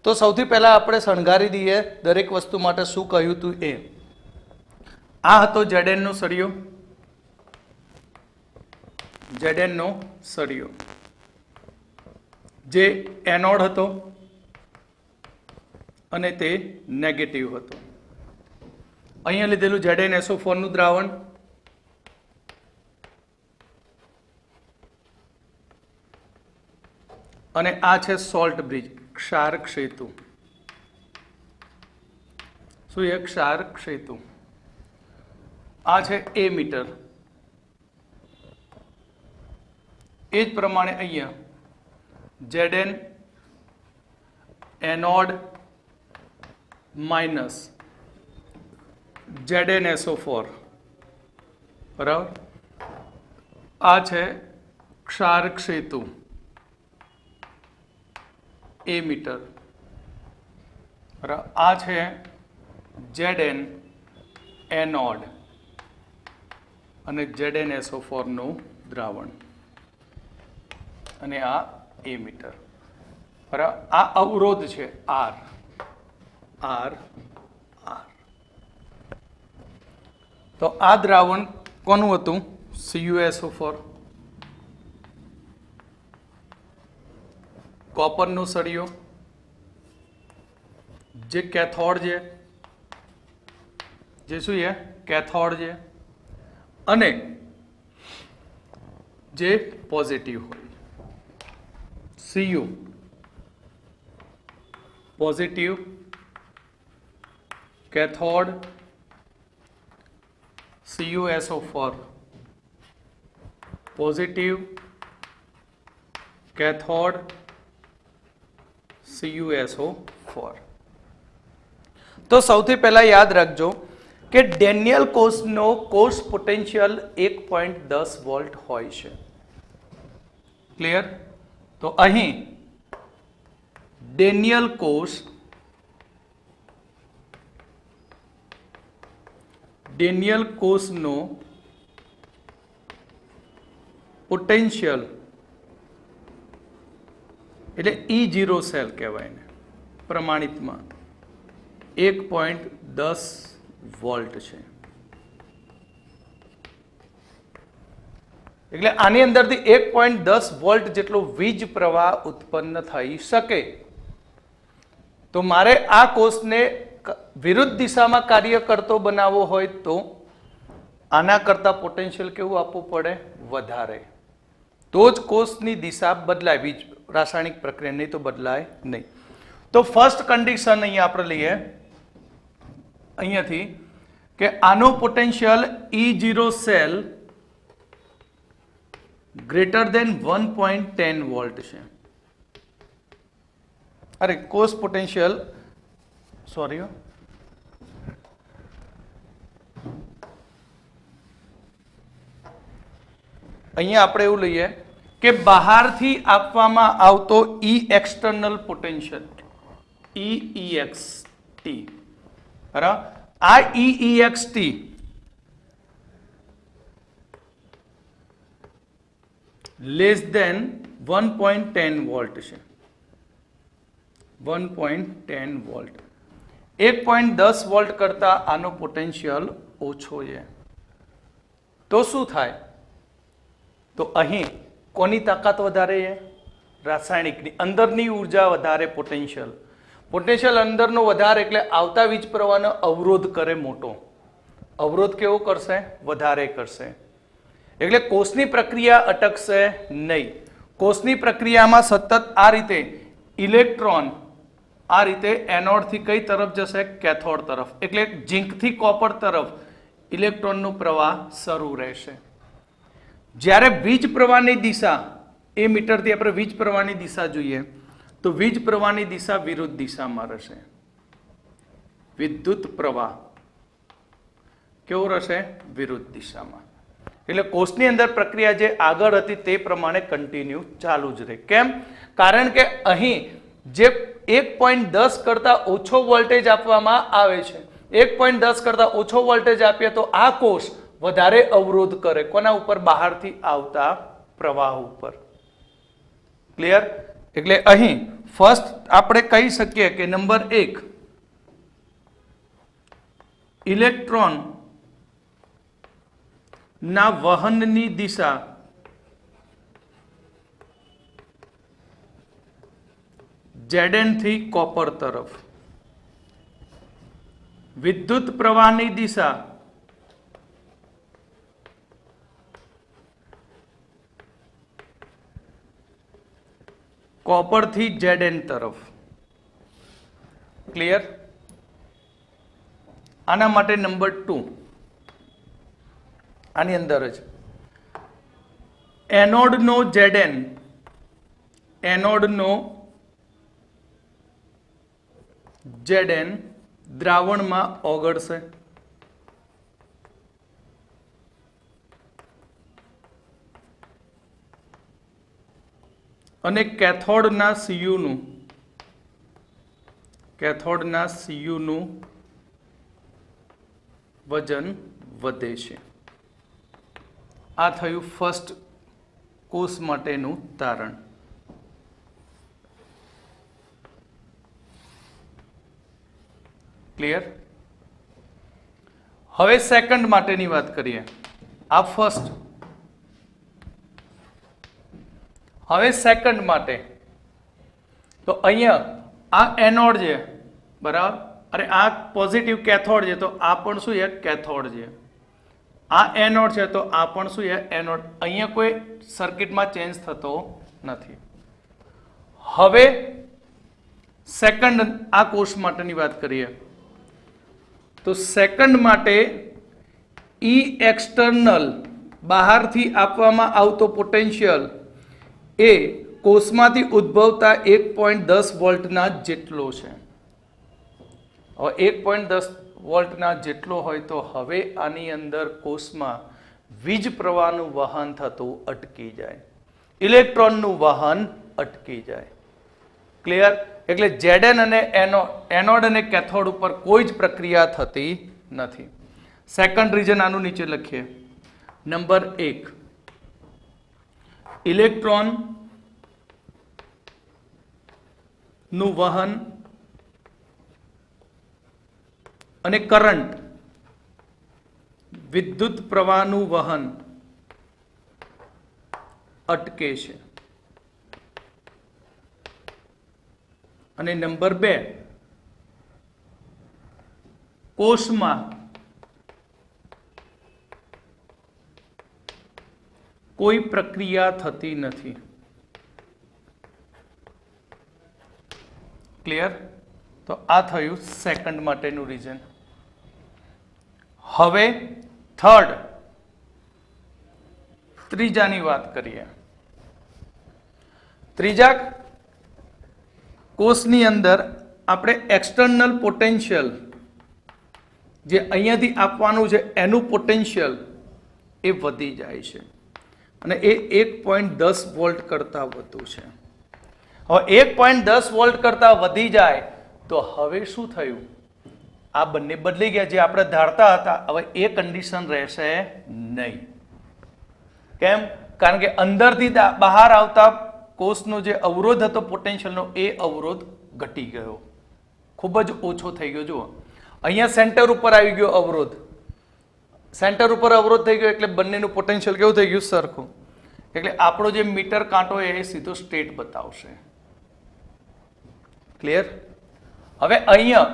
તો સૌથી પહેલા આપણે શણગારી દઈએ દરેક વસ્તુ માટે શું કહ્યું હતું એ. આ હતો Zn નો સળિયો, Zn નો સળિયો જે એનોડ હતો અને તે નેગેટિવ હતો. અહીંયા લીધેલું ZnSO4 નું દ્રાવણ, અને આ છે સોલ્ટ બ્રિજ, ક્ષારક સેતુ. શું એ ક્ષારક સેતુ? આ છે A મીટર. એ જ પ્રમાણે અહીંયા Zn એનોડ માઇનસ ZnSO4, બરાબર. આ છે ક્ષારક સેતુ A મીટર, બરાબર. આ છે Zn એનોડ અને ZnSO4 નું દ્રાવણ, અને આ A મીટર, બરાબર. આ અવરોધ છે R. તો આ દ્રાવણ કોનું હતું? CuSO4. કોપરનો સળિયો જે કેથોડ છે, જે શું છે? કેથોડ છે, અને જે પોઝિટિવ હોય Cu positive, cathode CuSO4 positive, cathode CuSO4. તો સૌથી પહેલા યાદ રાખજો કે ડેનિયલ કોષનો કોષ પોટેન્શિયલ 1.10 વોલ્ટ હોય છે. ક્લિયર? તો અહીં ડેનિયલ કોષનો પોટેન્શિયલ એટલે E0 સેલ કહેવાય ને પ્રમાણિતમાં 1.10 વોલ્ટ છે. એટલે આની અંદરથી 1.10 વોલ્ટ જેટલો વીજ પ્રવાહ ઉત્પન્ન થઈ શકે. તો મારે આ કોષને વિરુદ્ધ દિશામાં કાર્ય કરતો બનાવવો હોય તો આના કરતા પોટેન્શિયલ કેવું આપવું પડે? વધારે. તો જ કોષની દિશા બદલાય, વીજ રાસાયણિક પ્રક્રિયા, નહીં તો બદલાય નહીં. તો ફર્સ્ટ કન્ડિશન અહીંયા આપણે લઈએ અહીંયાથી કે આનો potential E0 cell greater than 1.10 volt છે. અરે કોષ પોટેન્શિયલ, સોરી, અહીંયા આપણે એવું લઈએ કે બહારથી આપવામાં આવતો E એક્સટર્નલ પોટેન્શિયલ EEXT, બરાબર. આ EEXT લેસ દેન 1.10 વોલ્ટ છે. 1.10 વોલ્ટ. 1.10 વોલ્ટ કરતા આનો પોટેન્શિયલ ઓછો છે. તો શું થાય? તો અહીં કોની તાકાત વધારે છે? રાસાયણિકની. અંદરની ઉર્જા વધારે, પોટેન્શિયલ અંદરનો વધારે, એટલે આવતા વીજ પ્રવાહનો અવરોધ કરે મોટો. અવરોધ કેવો કરશે? વધારે કરશે. એટલે કોષની પ્રક્રિયા અટકશે નહીં. કોષની પ્રક્રિયામાં સતત આ રીતે ઇલેક્ટ્રોન આ રીતે એનોડથી કઈ તરફ જશે? કેથોડ તરફ. એટલે ઝીંકથી કોપર તરફ ઇલેક્ટ્રોનનો પ્રવાહ શરૂ રહેશે. જ્યારે વીજ પ્રવાહની દિશા એ મીટરથી આપણે વીજ પ્રવાહની દિશા જોઈએ તો વીજ પ્રવાહની દિશા વિરુદ્ધ દિશામાં રહેશે. વિદ્યુત પ્રવાહ કેવો રહેશે? વિરુદ્ધ દિશામાં. એટલે કોષની અંદર પ્રક્રિયા જે આગળ હતી તે પ્રમાણે કન્ટિન્યુ ચાલુ જ રહે. કેમ? કારણ કે અહીં જે 1.10 કરતા ઓછો વોલ્ટેજ આપવામાં આવે છે, 1.10 કરતા ઓછો વોલ્ટેજ આપીએ તો આ કોષ વધારે અવરોધ કરે કોના ઉપર? બહારથી આવતા પ્રવાહ ઉપર. ક્લિયર? એટલે અહીં ફર્સ્ટ આપણે કહી શકીએ કે નંબર 1 ઇલેક્ટ્રોન ના વહનની દિશા Zn થી કોપર તરફ, વિદ્યુત પ્રવાહની દિશા કોપર થી Zn તરફ. ક્લિયર? આના માટે નંબર 2 આની અંદર જ એનોડનો Zn દ્રાવણમાં ઓગળશે અને કેથોડના સીયુનું વજન વધે છે. આ થયું ફર્સ્ટ કોષ માટેનું તારણ. ક્લિયર? હવે સેકન્ડ માટેની વાત કરીએ. આ ફર્સ્ટ. હવે સેકન્ડ માટે તો અહીંયા આ એનોડ છે બરાબર, અરે આ પોઝિટિવ કેથોડ છે તો આ પણ શું છે? કેથોડ છે. આ એનોડ છે તો આ પણ શું છે? એનોડ. અહીંયા કોઈ સર્કિટમાં ચેન્જ થતો નથી. હવે સેકન્ડ આ કોર્સ માટેની વાત કરીએ તો સેકન્ડ માટે ઈ એક્સટર્નલ બહારથી આપવામાં આવતો પોટેન્શિયલ એ કોષમાંથી ઉદ્ભવતા 1.10 વોલ્ટના જેટલો છે. હવે 1.10 વોલ્ટના જેટલો હોય તો હવે આની અંદર કોષમાં વીજ પ્રવાહનું વહન થતું અટકી જાય, ઇલેક્ટ્રોનનું વહન અટકી જાય. ક્લિયર? એટલે Zn અને એનોડ અને કેથોડ ઉપર કોઈ જ પ્રક્રિયા થતી નથી. સેકન્ડ રીઝન આનું નીચે લખીએ. નંબર 1 ઇલેક્ટ્રોન નું વહન અને કરંટ વિદ્યુત પ્રવાહનું વહન અટકે છે. અને નંબર 2 કોષમાં કોઈ પ્રક્રિયા થતી નથી. ક્લિયર? તો આ થયું સેકન્ડ માટેનું રીઝન. હવે થર્ડ ત્રીજાની વાત કરીએ. ત્રીજા કોષની અંદર આપણે એક્સટર્નલ પોટેન્શિયલ જે અહીંયાથી આપવાનું છે એનું પોટેન્શિયલ એ વધી જાય છે અને એ 1.10 વોલ્ટ કરતાં વધુ છે. હવે 1.10 વોલ્ટ કરતાં વધી જાય તો હવે શું થયું? આ બંને બદલી ગયા. જે આપણે ધારતા હતા હવે એ કન્ડિશન રહેશે નહીં. કેમ? કારણ કે અંદરથી બહાર આવતા કોષનો જે અવરોધ હતો પોટેન્શિયલનો એ અવરોધ ઘટી ગયો, ખૂબ જ ઓછો થઈ ગયો. જુઓ અહીંયા સેન્ટર ઉપર આવી ગયો અવરોધ, સેન્ટર ઉપર અવરોધ થઈ ગયો એટલે બંનેનું પોટેન્શિયલ કેવું થઈ ગયું? સરખું. એટલે આપણો જે મીટર કાંટો એ સીધો સ્ટ્રેટ બતાવશે. ક્લિયર? હવે અહીંયા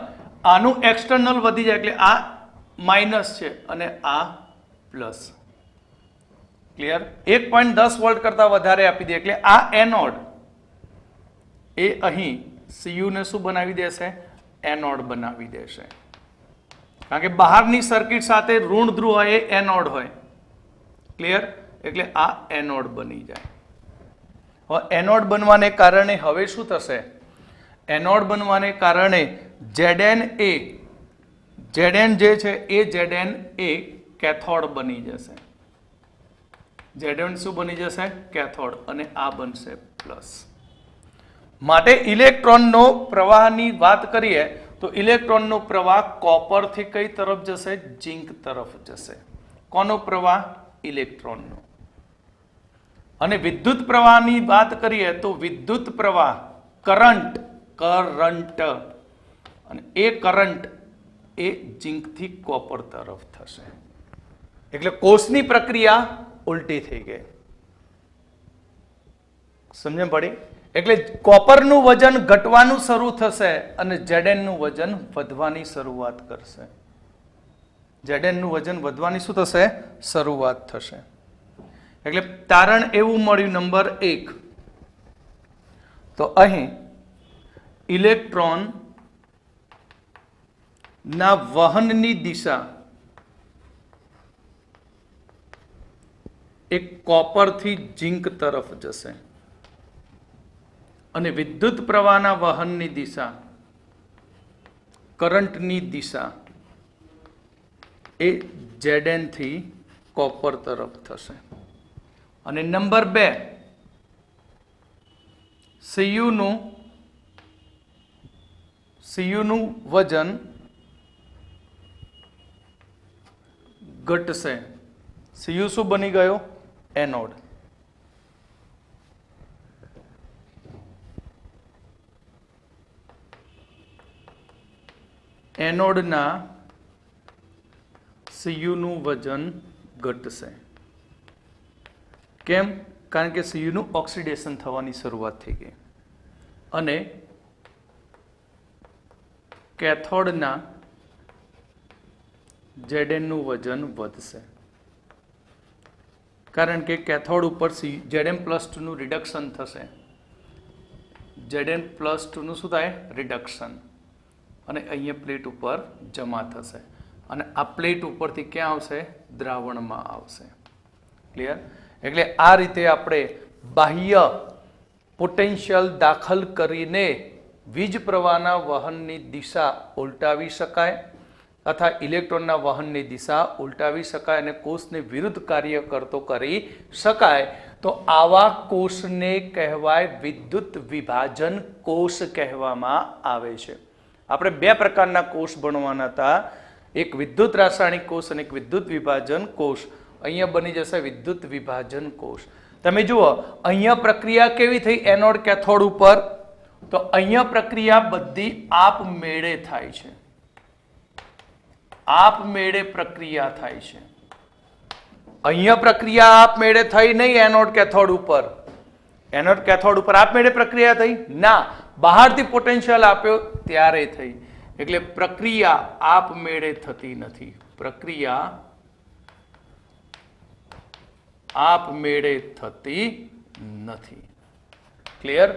આનું એક્સટર્નલ વધી જાય એટલે આ માઇનસ છે અને આ પ્લસ. ક્લિયર? 1.10 વોલ્ટ કરતાં વધારે આપી દે એટલે આ એનોડ એ અહીં સીયુ ને શું બનાવી દેશે? એનોડ બનાવી દેશે. કારણ કે બહારની સર્કિટ સાથે ઋણ ધ્રુવ હોય એ એનોડ હોય. ક્લિયર? એટલે આ એનોડ બની જાય. હવે એનોડ બનવાને કારણે હવે શું થશે? એનોડ બનવાને કારણે Zn જે છે એ Zn એ કેથોડ બની જશે. Zn શું બની જશે? કેથોડ. અને આ બનશે પ્લસ. માટે ઇલેક્ટ્રોનનો પ્રવાહની વાત કરીએ તો ઇલેક્ટ્રોનનો પ્રવાહ કોપરથી કઈ તરફ જશે? ઝિંક તરફ જશે. કોનો પ્રવાહ? ઇલેક્ટ્રોનનો. અને વિદ્યુત પ્રવાહની વાત કરીએ તો વિદ્યુત પ્રવાહ કરંટ અને એ કરંટ એ ઝીંકથી કોપર તરફ થશે. એટલે કોષની પ્રક્રિયા ઉલટી થઈ ગઈ. સમજણ પડી? એટલે કોપરનું વજન ઘટવાનું શરૂ થશે અને Zn નું વજન વધવાની શરૂઆત કરશે. Zn નું વજન વધવાની શું થશે? શરૂઆત થશે. એટલે તારણ એવું મળ્યું નંબર 1 તો અહીં ઇલેક્ટ્રોન ના વહનની દિશા એક કોપરથી ઝીંક તરફ જશે અને વિદ્યુત પ્રવાહના વહનની દિશા કરંટની દિશા એ Zn થી કોપર તરફ થશે. અને નંબર 2 Cu નું વજન ઘટશે. Cu શું બની ગયો? એનોડ. એનોડના Cu નું વજન ઘટશે. કેમ? કારણ કે Cu નું ઓક્સિડેશન થવાની શરૂઆત થઈ ગઈ. અને કેથોડના Zn નું વજન વધશે. કારણ કે કેથોડ ઉપર Zn+2 નું રિડક્શન થશે. Zn+2 નું શું થાય? રિડક્શન. અને અહીંયા પ્લેટ ઉપર જમા થશે અને આ પ્લેટ ઉપરથી ક્યાં આવશે? દ્રાવણમાં આવશે. ક્લિયર? એટલે આ રીતે આપણે બાહ્ય પોટેન્શિયલ દાખલ કરીને વીજ પ્રવાહના વહનની દિશા ઉલટાવી શકાય તથા ઇલેક્ટ્રોનના વહનની દિશા ઉલટાવી શકાય અને કોષને વિરુદ્ધ કાર્ય કરતો કરી શકાય. તો આવા કોષને કહેવાય વિદ્યુત વિભાજન કોષ કહેવામાં આવે છે. આપણે 2 પ્રકારના કોષ ભણવાના હતા. એક વિદ્યુત રાસાયણિક કોષ અને એક વિદ્યુત વિભાજન કોષ. અહીંયા બની જશે વિદ્યુત વિભાજન કોષ. તમે જુઓ અહીંયા પ્રક્રિયા કેવી થઈ? એનોડ કેથોડ ઉપર. તો અહીંયા પ્રક્રિયા બધી આપમેળે થાય છે. આપમેળે પ્રક્રિયા થાય છે. અહીંયા પ્રક્રિયા આપમેળે થઈ નહીં. એનોડ કેથોડ ઉપર આપમેળે પ્રક્રિયા થઈ ના, બહારથી પોટેન્શિયલ આપ્યો ત્યારે થઈ. એટલે પ્રક્રિયા આપમેળે થતી નથી. પ્રક્રિયા આપમેળે થતી નથી. ક્લિયર?